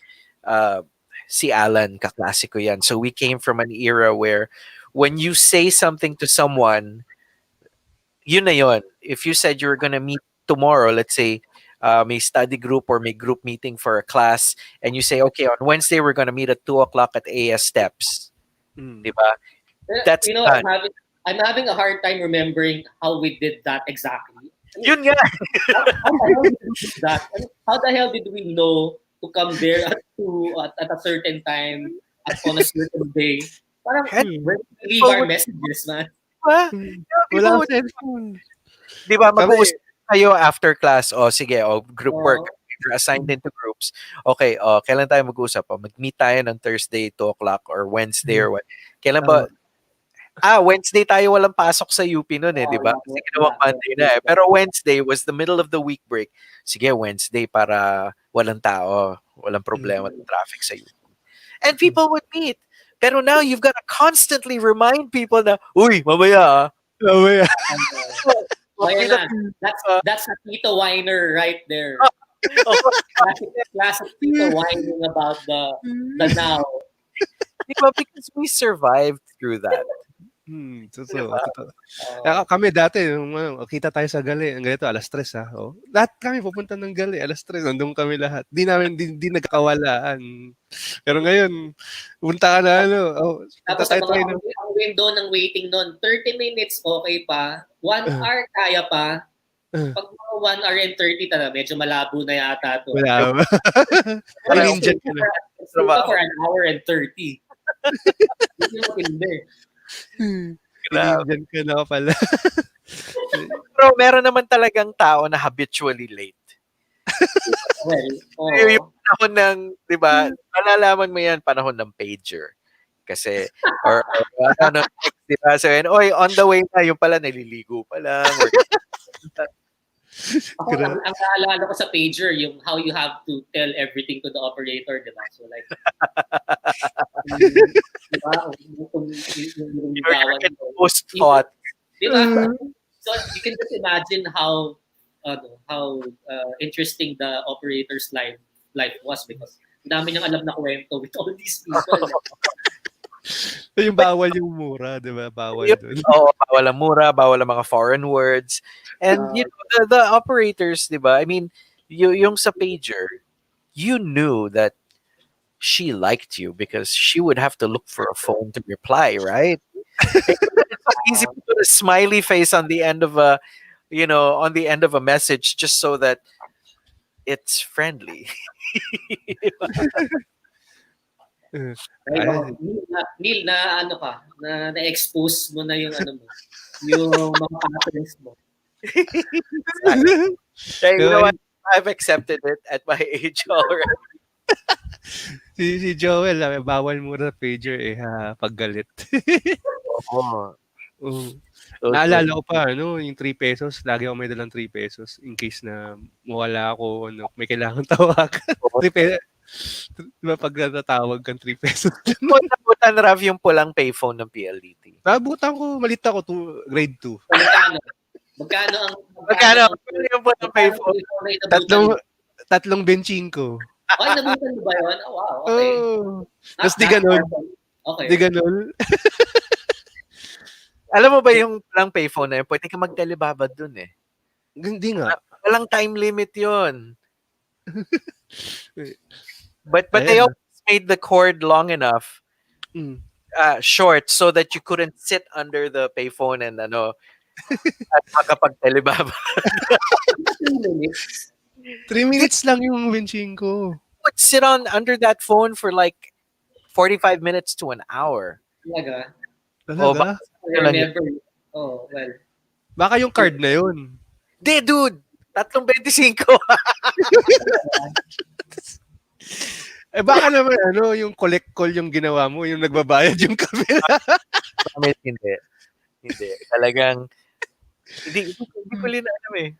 si Allan, kaklasiko yan. So we came from an era where when you say something to someone, yun na yun. If you said you were gonna meet tomorrow, let's say may study group or may group meeting for a class, and you say, okay, on Wednesday we're gonna meet at 2:00 at AS Steps. Diba? That's done. I'm having a hard time remembering how we did that exactly. Yun nga. How the hell did we know to come there at a certain time on a certain day? Parang where did we leave our messages, man? Wala akong cellphone. Diba, mag-uusap kayo after class. O sige, group work. You're assigned into groups. Okay, kailan tayo mag-usap? Mag-meet tayo ng Thursday, 2:00 or Wednesday or what? Kailan ba? Wednesday tayo walang pasok sa UP noon eh, di ba? Kasi ginawang Monday na eh. Pero Wednesday was the middle of the week break. Sige, Wednesday para walang tao, walang problema ng traffic sa UP. And people would meet. Pero now you've got to constantly remind people na, uy, mamaya Mamaya. That's a Tito whiner right there. Classic Tito whining about the now. Diba? Because we survived through that. Totoo. Kami dati, kita tayo sa gali, ang ganito, 3:00 ha. Lahat kami pupunta ng gali, 3:00, nandun kami lahat. Di nagkakawalaan. Pero ngayon, punta ka na, tapos ang window ng waiting nun, 30 minutes okay pa, 1 hour kaya pa, pag 1 hour and 30 talaga, medyo malabo na yata to. Malabo. Ninjan ka na. For an hour and 30. Hindi mo hindi. Ninjan ka na pala. Pero meron naman talagang tao na habitually late. Yung panahon ng, di ba, malalaman mo yan, panahon ng pager. Kasi, or ano, text, diba? So, and, oy, on the way na, yung pala, naliligo pa lang. Or, Ako, ang naalala ko sa pager, yung how you have to tell everything to the operator, di ba? So like, di ba? Kung yung you're gawan in mo. post thought. Di ba? So you can just imagine how interesting the operator's life was because ang dami niyang alam na kwento with all these people. Yung bawal yung mura, di ba? Bawal doon. Bawal ang mura, bawal ang mga foreign words. And, you know, the operators, di ba? I mean, yung sa pager, you knew that she liked you because she would have to look for a phone to reply, right? It's so easy to put a smiley face on the end of a, you know, on the end of a message just so that it's friendly. Right? Neil, na ano ka, na-expose mo na yung ano mo, yung mga patterns mo. You know what? I've accepted it at my age already. Si Joel, bawal mura pager paggalit. Oo. Naalala ko pa, yung 3 pesos, lagi ako may dalang 3 pesos in case na mawala ako, may kailangan tawagan. 3 pesos. Diba pag natatawag kang 3 pesos? Nabutan, Rav, yung pulang payphone ng PLDT. Nabutan ko, malita ko, grade 2. Magkano yung pulang payphone? Tatlong benching ko. Ay, nabutan mo ba yun? Oh, wow, okay. Tapos di ganun. Okay. Di ganun. Alam mo ba yung pulang payphone na yun, pwede ka magtelebabad dun eh. Hindi nga. Walang time limit yun. But they always made the cord long enough, short, so that you couldn't sit under the payphone and at makapagtelebaba. 3 minutes. 3 minutes lang yung benching ko. Would sit under that phone for like 45 minutes to an hour. Talaga? I remember. Oh, well. Baka yung card na yun. Di, dude! 3.25. Baka naman yung collect call yung ginawa mo, yung nagbabayad yung kabila. Hindi. Talagang, hindi ko linanam eh.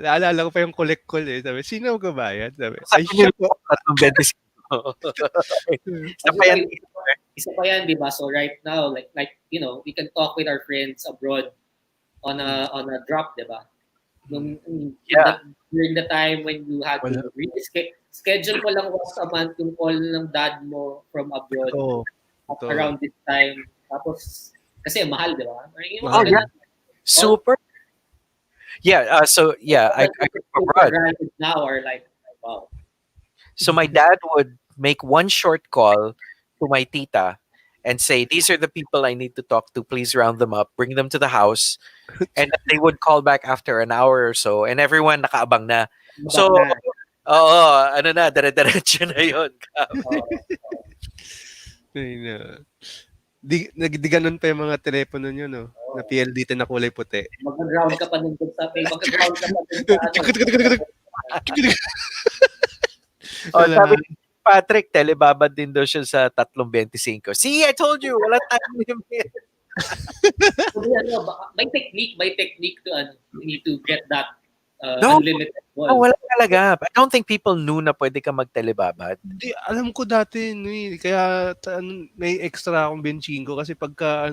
Naalala ko pa yung collect call eh. Sabi, sino magbabayad? Sabi, ay, siya po. 3.25. Isa pa yan, di ba? So right now, like you know, we can talk with our friends abroad on a drop, di ba? During the time when you had to really schedule mo lang once a month yung call ng dad mo from abroad around this time. Tapos, kasi mahal, di ba? Super. Yeah, so yeah, I abroad. Now are like, wow. So my dad would make one short call to my tita and say, these are the people I need to talk to. Please round them up, bring them to the house. And they would call back after an hour or so and everyone nakaabang na. So, dire-diretso na yun. Di ganun pa yung mga telepono nyo, no? Na PLDT na kulay puti. Mag-ground ka pa nun sa mag-ground ka pa nun sa sabi ni Patrick, telebabad din daw siya sa 3.25. See, I told you, wala time limit. May technique to you need to get that unlimited call. No, wala talaga. I don't think people knew na pwede ka magtelebabad. Hindi, alam ko dati, kaya may extra akong benchingo kasi pagka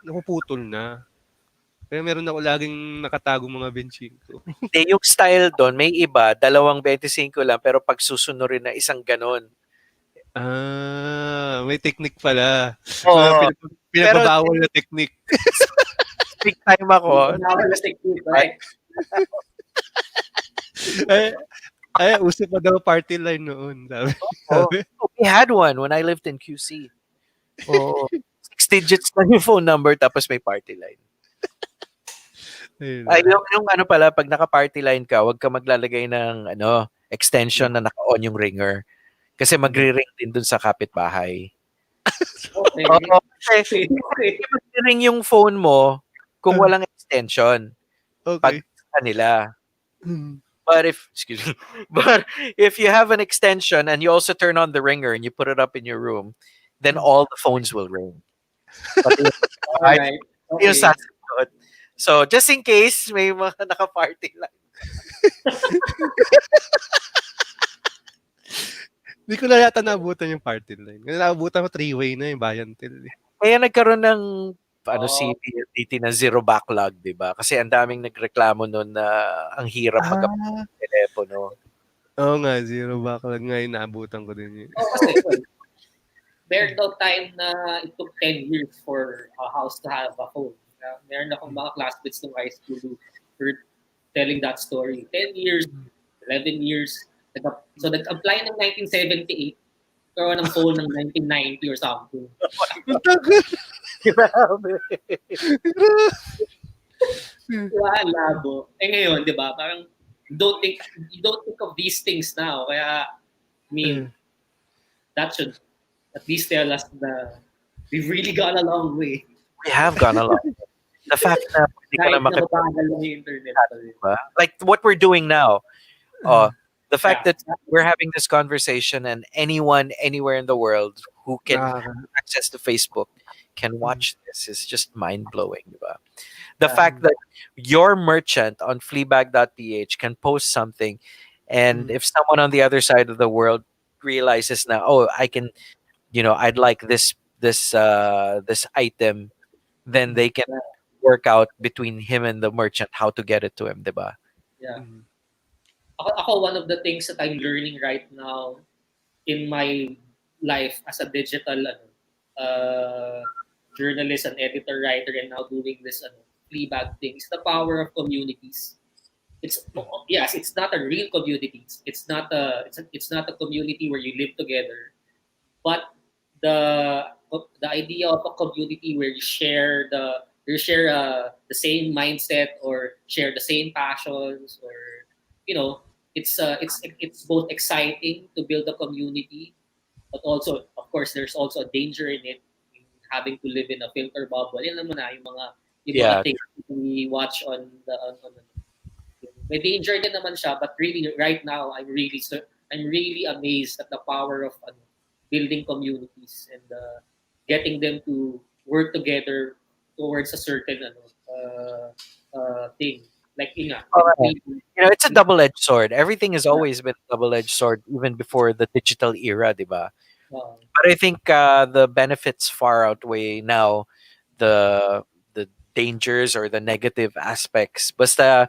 napuputol na. Kaya meron ako laging nakatagong mga benchingo. Hindi, yung style doon, may iba, 2.25 lang, pero pag susunurin na isang ganon. May technique pala. Oo. Pinababawal na technique. Big time ako. Pinababawal na technique, right? Uso pa daw party line noon. Sabi. We had one when I lived in QC. 6 digits lang yung phone number tapos may party line. Yung pala, pag naka-party line ka, huwag ka maglalagay ng extension na naka-on yung ringer. Kasi magre-ring din dun sa kapitbahay. Okay. Magre-ring yung phone mo kung walang extension. Pag kanila. But if you have an extension and you also turn on the ringer and you put it up in your room, then all the phones will ring. Pati yung, All ay, right. yung Okay. sasagot. So, just in case may mga naka-party lang. Hindi ko na yata naabutan yung party line. Kasi naabutan ko three-way na yung Bayantil. Kaya nagkaroon ng si Oh, PLDT na zero backlog, 'di ba? Kasi ang daming nagreklamo noon na ang hirap Ah, telepono. oo nga, zero backlog nga yung naabutan ko din yun. oh, kasi, well, meron daw time na it took 10 years for a house to have a phone. Meron akong mga classmates ng high school who were telling that story. 10 years, 11 years. So, nag-apply ng 1978, karoon ng phone ng 1990 or something. Ang tagal! Grabe. Wala, labo. Eh ngayon, di ba, parang you don't think of these things now. Kaya, I mean, that should at least tell us that we've really gone a long way. We have gone a lot. The fact na hindi ka na Kahit na makipag, mabagal lang yung internet pa rin. diba? Like what we're doing now. The fact Yeah. that we're having this conversation and anyone anywhere in the world who can have Nakaka- access to Facebook can watch this is just mind-blowing, diba? The Yeah. fact that your merchant on fleabag.ph can post something, and if someone on the other side of the world realizes now, oh, I can, I'd like this item, then they can work out between him and the merchant how to get it to him, diba? Yeah. Ako, one of the things that I'm learning right now in my life as a digital journalist and editor writer and now doing this Fleabag thing is the power of communities. Yes, it's not a real community. It's not a community where you live together, but the idea of a community where you share the same mindset or share the same passions, or it's both exciting to build a community, but also, of course, there's also a danger in it, in having to live in a filter bubble. Yan naman na yung mga Yeah. things we watch on may danger din naman siya, but really right now I'm really amazed at the power of building communities and getting them to work together towards a certain thing. Like Oh, it's a double-edged sword. Everything has always been a double-edged sword, even before the digital era, diba? But I think the benefits far outweigh now the dangers or the negative aspects. Basta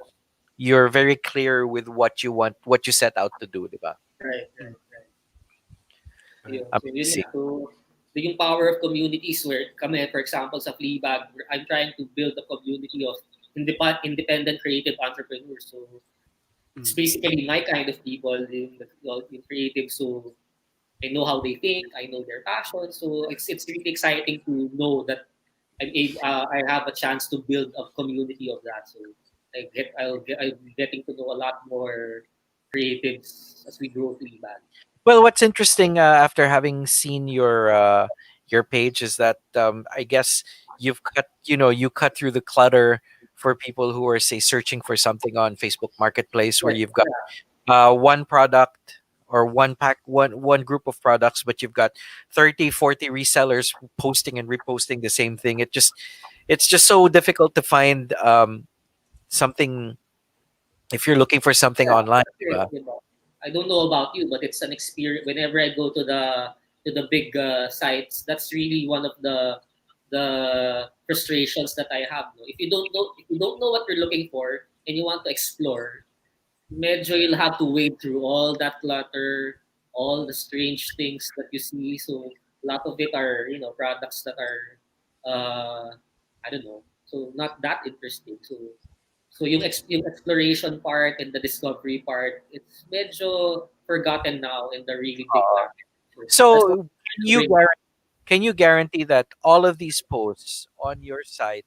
you're very clear with what you want, what you set out to do, diba? right. Yun. So yun Amazing. nga. So yung power of communities where kami, for example, sa Fleabag, I'm trying to build a community of independent creative entrepreneurs. So it's basically my kind of people, yung creative. So I know how they think, I know their passion. So it's really exciting to know that I have a chance to build a community of that. So I'm getting to know a lot more creatives as we grow Fleabag. Well, what's interesting after having seen your page is that I guess you cut through the clutter for people who are, say, searching for something on Facebook Marketplace, where you've got one product or one group of products, but you've got 30, 40 resellers posting and reposting the same thing. It's just so difficult to find something if you're looking for something online, diba? I don't know about you, but it's an experience. Whenever I go to the big sites, that's really one of the frustrations that I have. No? If you don't know what you're looking for and you want to explore, medyo you'll have to wade through all that clutter, all the strange things that you see. So a lot of it are products that are I don't know, so not that interesting. So yung exploration part and the discovery part, it's medyo forgotten now in the really big market. So that's what So I'm trying to bring. can you guarantee that all of these posts on your site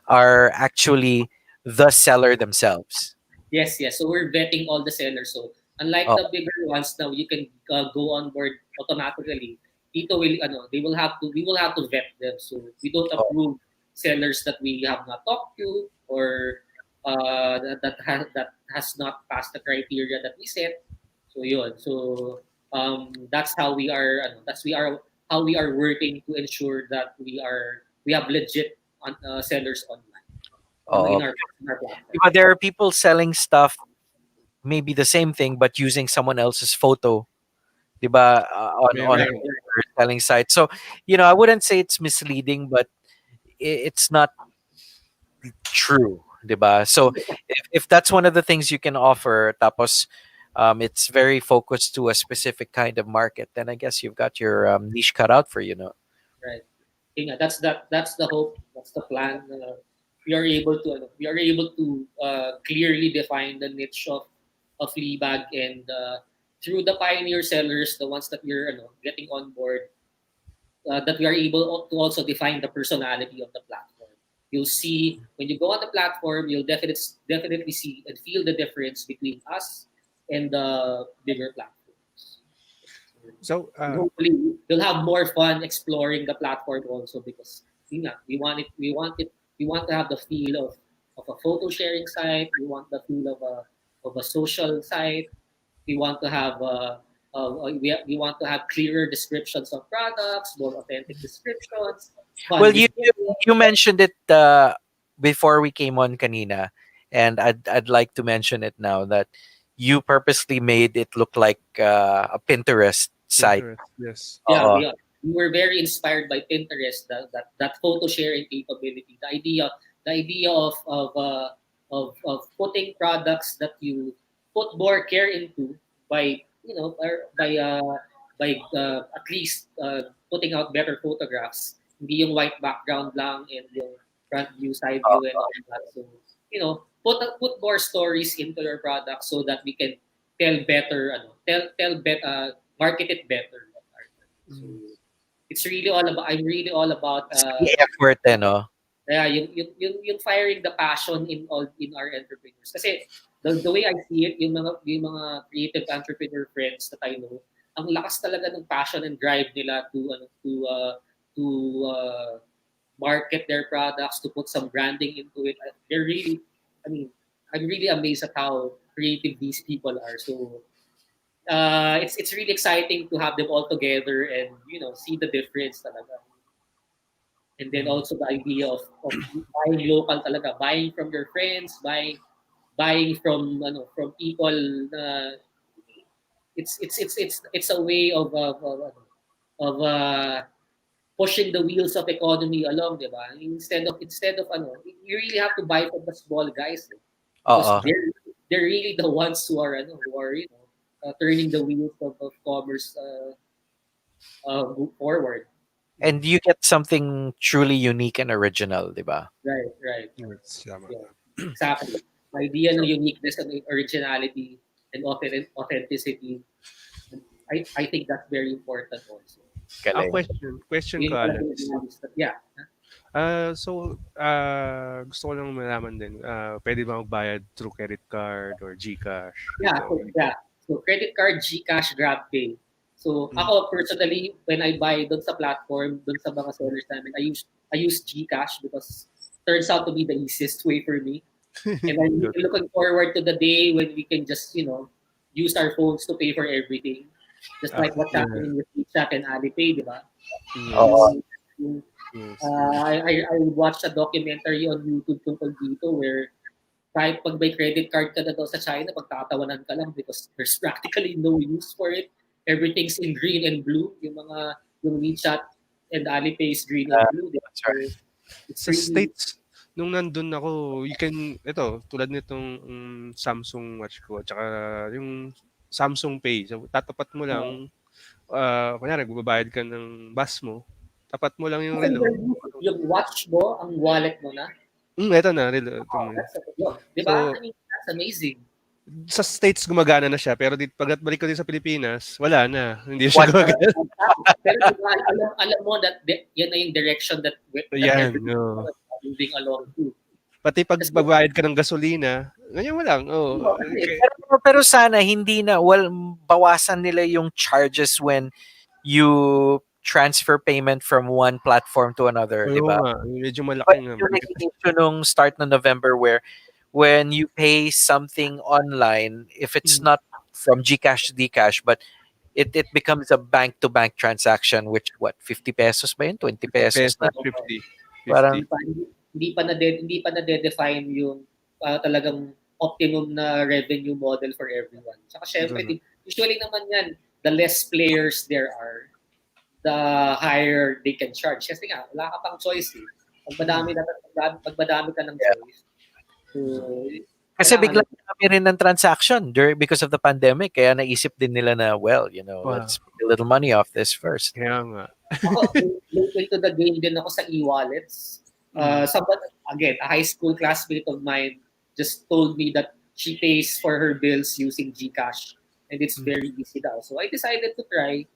are actually the seller themselves? Yes, yes. So we're vetting all the sellers. So unlike Oh, the bigger ones now, you can go on board automatically. Dito will we will have to vet them. So we don't oh. approve sellers that we have not talked to, or that has not passed the criteria that we set. So yun. So that's how we are. That's how we are working to ensure that we have legit sellers online, Oo. in our platform. But there are people selling stuff, maybe the same thing, but using someone else's photo, diba, on Meron. Right, their selling site. So, I wouldn't say it's misleading, but it's not true, diba? So, if that's one of the things you can offer, tapos it's very focused to a specific kind of market, then I guess you've got your niche cut out for you, no? right. That's the hope. That's the plan. We are able to clearly define the niche of Fleabag, and through the pioneer sellers, the ones that we're getting on board, that we are able to also define the personality of the platform. You'll see when you go on the platform, you'll definitely see and feel the difference between us and the bigger platforms. So, And hopefully, you'll have more fun exploring the platform also, because we want to have the feel of a photo sharing site. We want the feel of a social site. We want to have we want to have clearer descriptions of products, more authentic descriptions, fun Well, giveaways. you mentioned it before we came on kanina, and I'd like to mention it now that you purposely made it look like a Pinterest site. Pinterest, yes. Yeah, Oo. we were very inspired by Pinterest, that photo sharing capability, the idea of putting products that you put more care into by at least putting out better photographs, hindi yung white background lang and yung front view, side view, and all that. So put more stories into your product so that we can tell better, market it better. So it's really all about. I'm really all about. The effort, no? Yeah, yung firing the passion in our entrepreneurs. Kasi the way I see it, yung mga creative entrepreneur friends that I know, ang lakas talaga ng passion and drive nila to market their products, to put some branding into it. They're really, I mean, I'm really amazed at how creative these people are. So it's really exciting to have them all together and see the difference talaga. And then also the idea of buying local talaga, buying from your friends, buying from people. It's a way of pushing the wheels of economy along, di ba? Instead of you really have to buy from the small guys, because Oo. they're really the ones who are turning the wheels of commerce forward. And you get something truly unique and original, diba? Right, right. Yes, tama. Yeah, exactly. The idea ng uniqueness and originality and authenticity, I think that's very important also. Ah, Galing. question Yun ko, talaga Alex. yung values yeah. Gusto ko lang malaman din, pwede ba magbayad through credit card or GCash? Yeah, Ito. so, yeah. So credit card, GCash, GrabPay. So ako personally, when I buy doon sa platform, doon sa mga sellers namin, I use GCash because turns out to be the easiest way for me. And I'm Good. really looking forward to the day when we can just, use our phones to pay for everything. Just like what's Yeah. happening with WeChat and Alipay, di ba? Oo. Yes. Yung, Yes. I watched a documentary on YouTube tungkol dito where kahit pag may credit card ka na daw sa China, pagtatawanan ka lang because there's practically no use for it. Everything's in green and blue. Yung WeChat and Alipay is green and blue. Di ba? That's So right. it's Sa really, States, nung nandun ako, tulad nitong Samsung Watch ko, at saka yung Samsung Pay. So, tatapat mo lang, kunyari, magbabayad ka ng bus mo, tapat mo lang yung relo. yung watch mo, ang wallet mo na. Eto na, relo. Ito Oh, na. that's di ba? So, I mean, that's amazing. sa States gumagana na siya, pero pagkatbalik ko din sa Pilipinas, wala na. Hindi siya One- gumagana. Pero di ba, alam mo that yan na yung direction that Yan, everything no. is moving along to. Pati pag magbayad ka ng gasolina, ganyan mo lang. Oh, okay. Pero sana hindi na, bawasan nila yung charges when you transfer payment from one platform to another, di Oo ba? nga, medyo But malaking yung naging issue nung start ng November where when you pay something online, if it's not from GCash to Dcash, but it becomes a bank to bank transaction, which what 50 pesos ba yun, 20 pesos na Pesos, 50. parang 50. Hindi pa na-define yung talagang optimum na revenue model for everyone. Saka syempre, usually naman yan, the less players there are, the higher they can charge. Kasi nga, wala ka pang choice eh. Pag madami ka ng choice, so, kasi kailangan biglang dami rin ng transaction because of the pandemic, kaya naisip din nila na well, Wow. let's make a little money off this first. Kaya nga. ako, late into the game din ako sa e-wallets. Somebody, again, a high school classmate of mine just told me that she pays for her bills using GCash and it's very easy daw. So I decided to try.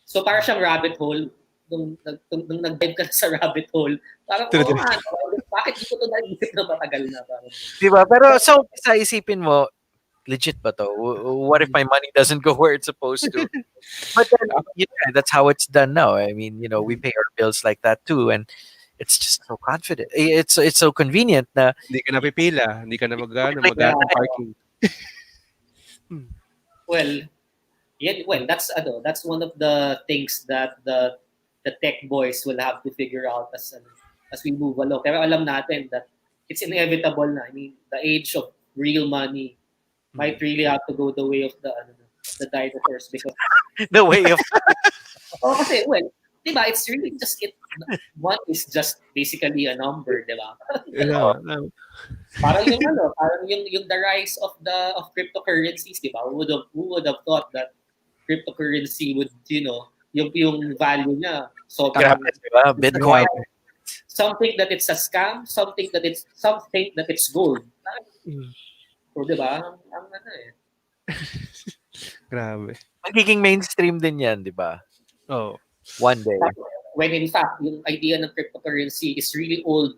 So para siyang rabbit hole. Nung nag-dive ka sa rabbit hole, parang, bakit di ko ito naisip na matagal na? Parang, diba? Pero so, sa isipin mo, legit ba to? What if my money doesn't go where it's supposed to? But then, that's how it's done now. I mean, we pay our bills like that too, and it's just so confident. It's so convenient na Hindi ka napipila. Hindi ka na parking. well, that's one of the things that the tech boys will have to figure out as we move along. Pero alam natin that it's inevitable na. I mean, the age of real money might really have to go the way of the dinosaurs because the way of kasi diba, it's really just one is just basically a number, diba? Parang yung the rise of cryptocurrencies, diba? Who would have thought that cryptocurrency would, yung value niya. So, diba? Bitcoin. Something that it's a scam, something that it's gold. So, diba? Ang eh. Grabe. Magiging mainstream din yan, diba? Oh. One day. When in fact, yung idea ng cryptocurrency is really old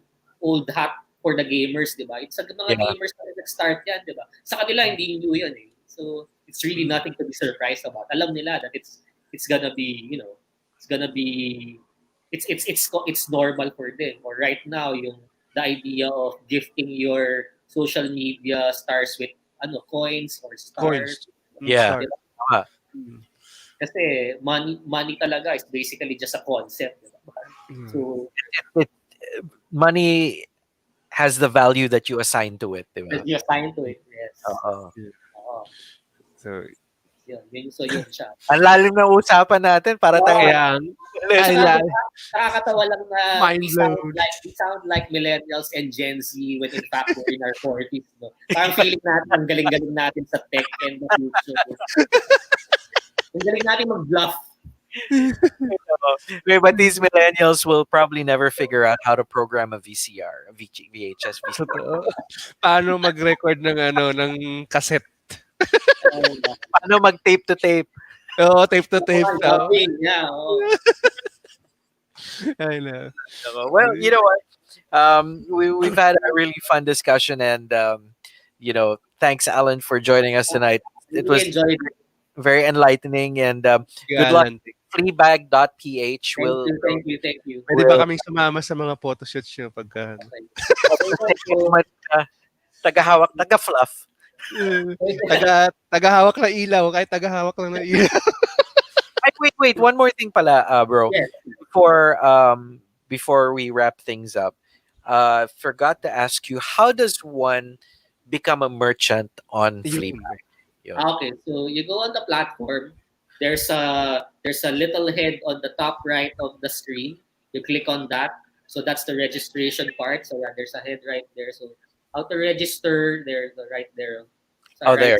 hat for the gamers, diba? It's sa mga gamers na nag-start yan, diba? Sa kanila, hindi new yun eh. So, it's really nothing to be surprised about. Alam nila that it's gonna be, it's normal for them. Or right now, the idea of gifting your social media stars with coins or stars. Yeah. Diba? Kasi money talaga is basically just a concept. Diba? So money has the value that you assign to it, diba? That you assign to it, yes. So yun siya. Ang lalim na usapan natin para tayo. Nakakatawa lang na we sound like millennials and Gen Z when in fact we're in our 40s. No? Parang feeling natin ang galing-galing natin sa tech and the future. Ang galing natin mag-bluff. But these millennials will probably never figure out how to program a VCR, a VHS VCR. Paano mag-record ng cassette? Paano mag-tape to tape? Oo, tape to tape. Yeah, I know. Well, you know what? We've had a really fun discussion, and thanks, Allan, for joining us tonight. It was very enlightening, and good luck. Fleabag.ph will. Thank you. Pwede ba kaming sumama sa mga photoshoots nyo pagka tagahawak, taga-fluff. Tagahawak na ilaw, kahit tagahawak lang ng ilaw. Wait, one more thing pala, bro. Yes. Before we wrap things up, forgot to ask you, how does one become a merchant on Fleabag? Okay, so you go on the platform. There's a little head on the top right of the screen. You click on that. So that's the registration part. So there's a head right there. So how to register? There's right there. Right there.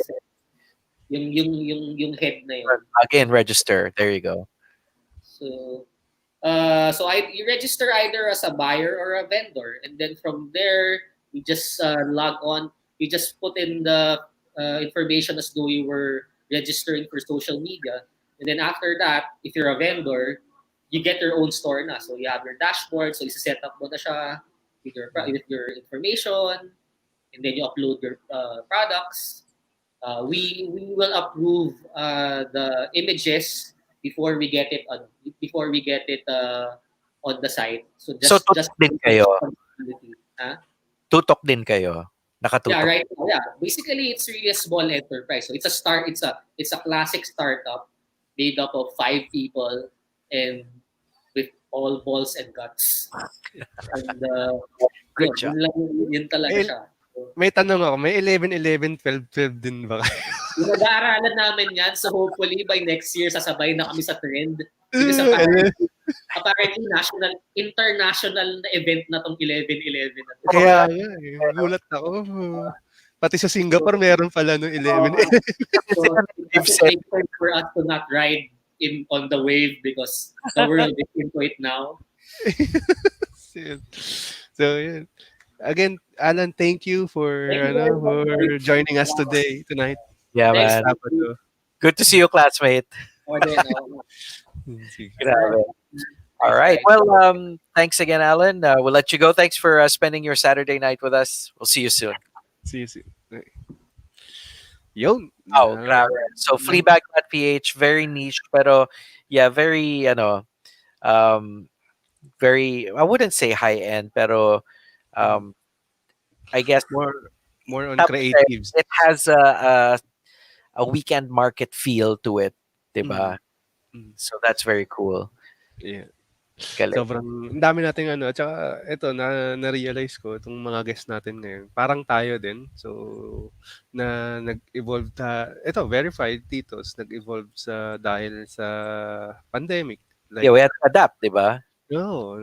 Yung head na yun. Again, register. There you go. So you register either as a buyer or a vendor, and then from there you just log on. You just put in the information as though you were registering for social media, and then after that, if you're a vendor, you get your own store na. So you have your dashboard. So you set up mo na siya with your information, and then you upload your products. We will approve the images before we get it on the site. So just din kayo. Tutok din kayo. Nakatutok. Yeah, right. Yeah. Basically, it's really a small enterprise. So it's a classic startup. made up of 5 people and with all balls and guts. And Good job. yun talaga May, siya. So, may tanong ako, may 11, 11, 12, 12 din ba kayo? pinag-aaralan namin yan, so hopefully by next year sasabay na kami sa trend. Because apparently international na event na tong 11-11 na to. Kaya nga, gulat ako. Pati sa Singapore, meron pala no 11. So it doesn't make sense for us to not ride on the wave because the world is into it now. So, yun. Again, Alan, thank you for Thank you very much. for joining us tonight. Yeah, Next man. Sabado. Good to see you, classmate. or then, Sige. Grabe. All right. Well, thanks again, Alan. We'll let you go. Thanks for spending your Saturday night with us. We'll see you soon. See you soon. Yun. Oh, grabe. So, Fleabag.ph, very niche, pero yeah, very, very, I wouldn't say high end, pero I guess more on how to say, creatives. it has a weekend market feel to it, diba? So that's very cool. Yeah. Galing. Sobrang ang dami nating at saka ito na-realize ko itong mga guests natin ngayon. Parang tayo din. So nag-evolve ito verified Titos nag-evolve dahil sa pandemic. Like, Yeah, we have to adapt, diba? no,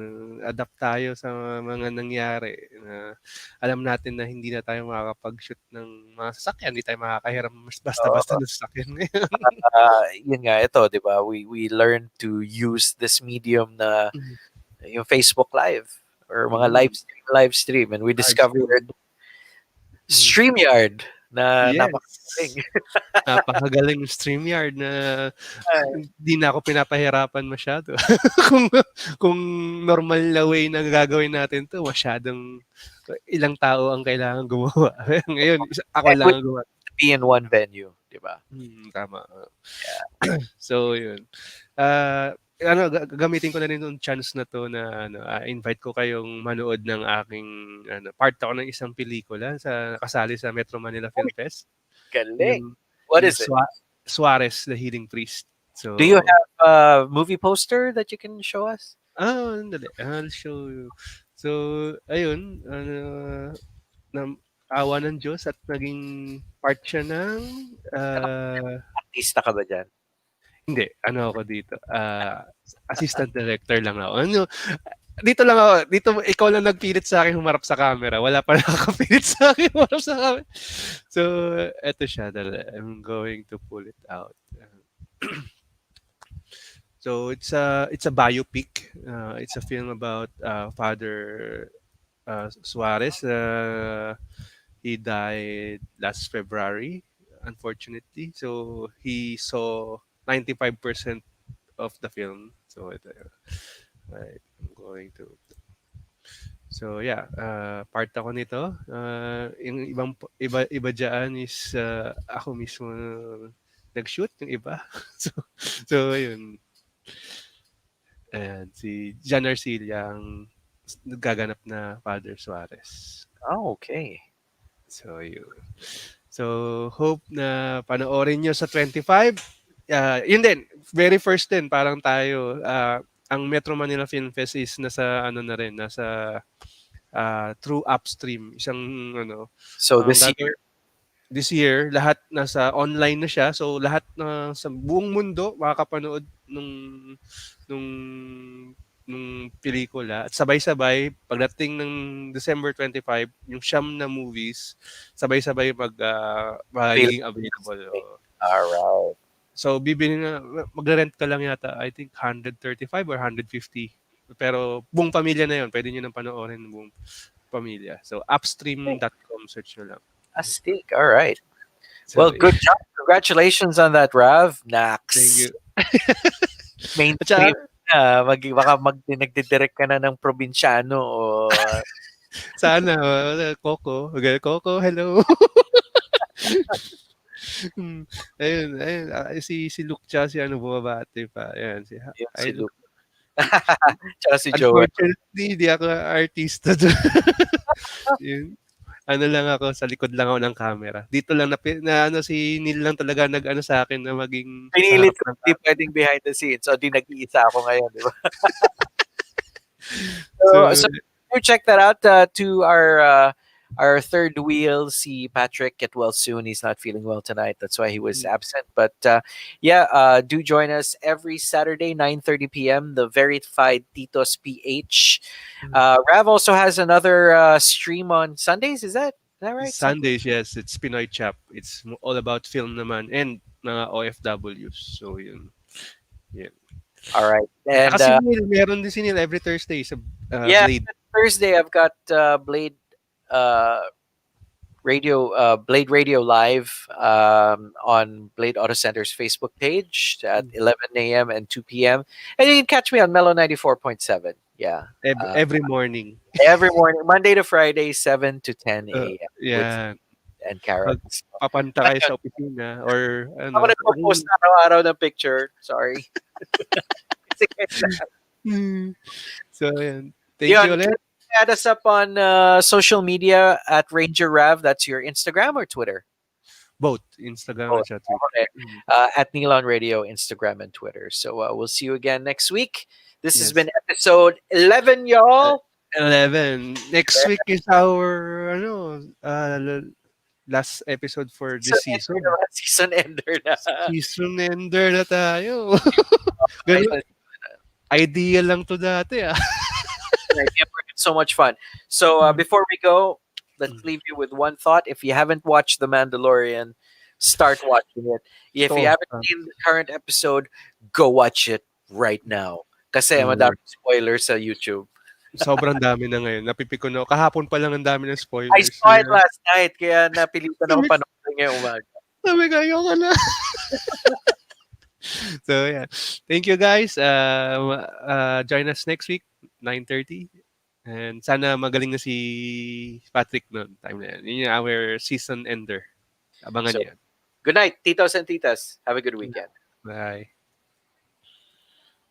adapt tayo sa mga nangyari na alam natin na hindi na tayo makakapag-shoot ng mga sasakyan, hindi tayo makakahiram basta-basta ng sasakyan ngayon. Yun nga, ito, di ba? We learned to use this medium na yung Facebook Live or mga live stream and we discovered StreamYard na Yes. napakagaling. Napakagaling ng StreamYard na hindi na ako pinapahirapan masyado. kung normal na way na gagawin natin to, masyadong ilang tao ang kailangan gumawa. Ngayon, ako lang ang gumawa. Be in one venue, di ba? Tama. Yeah. So, yun. Gagamitin ko na rin yung chance na to na invite ko kayong manood ng aking part ako ng isang pelikula sa kasali sa Metro Manila Film Fest. Galing. What is it? Suarez, the Healing Priest. So, do you have a movie poster that you can show us? Dali. I'll show you. So, ayun, awa ng Diyos at naging part siya ng Artista ka ba dyan? hindi, ako dito. Assistant director lang ako. Dito lang ako. Dito, ikaw lang nagpilit sa akin humarap sa camera. Wala pa nakapilit sa akin humarap sa camera. So, eto siya. I'm going to pull it out. So, it's a biopic. It's a film about Father Suarez. He died last February, unfortunately. So, he saw 95% of the film. So, right, I'm going to. So, yeah, part ako nito. Yung iba dyan is ako mismo nag-shoot yung iba. so ayun. And si John Arcilla ang gaganap na Father Suarez. Oh, okay. So, yun. So, hope na panoorin nyo sa 25. Yun din, very first din, parang tayo, ang Metro Manila Film Fest is nasa through upstream. Isang So this year, lahat nasa online na siya. So, lahat na sa buong mundo makakapanood nung pelikula. At sabay-sabay, pagdating ng December 25, yung siyam na movies, sabay-sabay magiging available. Alright. So, magre-rent ka lang yata, I think 135 or 150. Pero buong pamilya na yun, pwede nyo nang panoorin buong pamilya. So, upstream.com, search nyo lang. Astig. All right. So, Well, good job. Congratulations on that, Rav. Nax. Thank you. Mainstream na. Baka nagdidirect ka na ng probinsyano o... Sana. Coco. Coco, hello. ayun. Si Luke siya, si bumabati pa. Ayan, si Luke. Tsaka si Joel. Unfortunately, di ako artista doon. Ano lang ako, sa likod lang ako ng camera. Dito lang na ano si Neil lang talaga nag-ano sa akin na maging sa Pinilit harap ko ng hindi camera. pwedeng behind the scenes. So, di nag-iisa ako ngayon, di ba? So So, you check that out to our third wheel. See Patrick get well soon. He's not feeling well tonight. That's why he was absent. But yeah, do join us every Saturday 9:30 p.m. The verified Titos PH. Rav also has another stream on Sundays. Is that right? Sunday. Sundays, yes, it's Pinoy Chap. It's all about film naman and mga OFWs. So, yun. Yeah. All right. Saka And si Neil, meron din si Neil every Thursday sa yeah, Blade. Thursday I've got Blade. Blade Radio Live on Blade Auto Center's Facebook page at 11 a.m. and 2 p.m. And you can catch me on Mellow 94.7. Yeah. Every morning. Every morning, Monday to Friday, 7 to 10 a.m. with Yeah. and Carrot. Pag papanta kayo sa opisina or Ako ano. nagpo-post na araw-araw ng picture. Sorry. Sige. So, yan. Thank you Yun, ulit. add us up on social media at Ranger Rav. That's your Instagram or Twitter? Both Instagram Both. at sa Twitter. Okay. At Neon Radio, Instagram, and Twitter. So we'll see you again next week. This has Yes. been episode 11, y'all. 11. Next week is our last episode for this season. Season ender na. Season ender na tayo. Ganun, idea lang to dati ah. Right, yeah, we're having so much fun. So before we go, let's leave you with one thought. If you haven't watched The Mandalorian, start watching it. If you haven't seen the current episode, go watch it right now. Kasi madami spoilers sa YouTube. Sobrang dami na ngayon. Napipiko na. Kahapon pa lang ang dami ng I spoilers. saw it last night, kaya napilitan ako panoorin ngayong umaga. Sabi ko, ayoko na. So, yeah. Thank you, guys. Join us next week, 9:30. And sana magaling na si Patrick noon. Time na yan. Yun yung our season ender. Abangan So, yan. good night, Titos and Titas. Have a good weekend. Bye.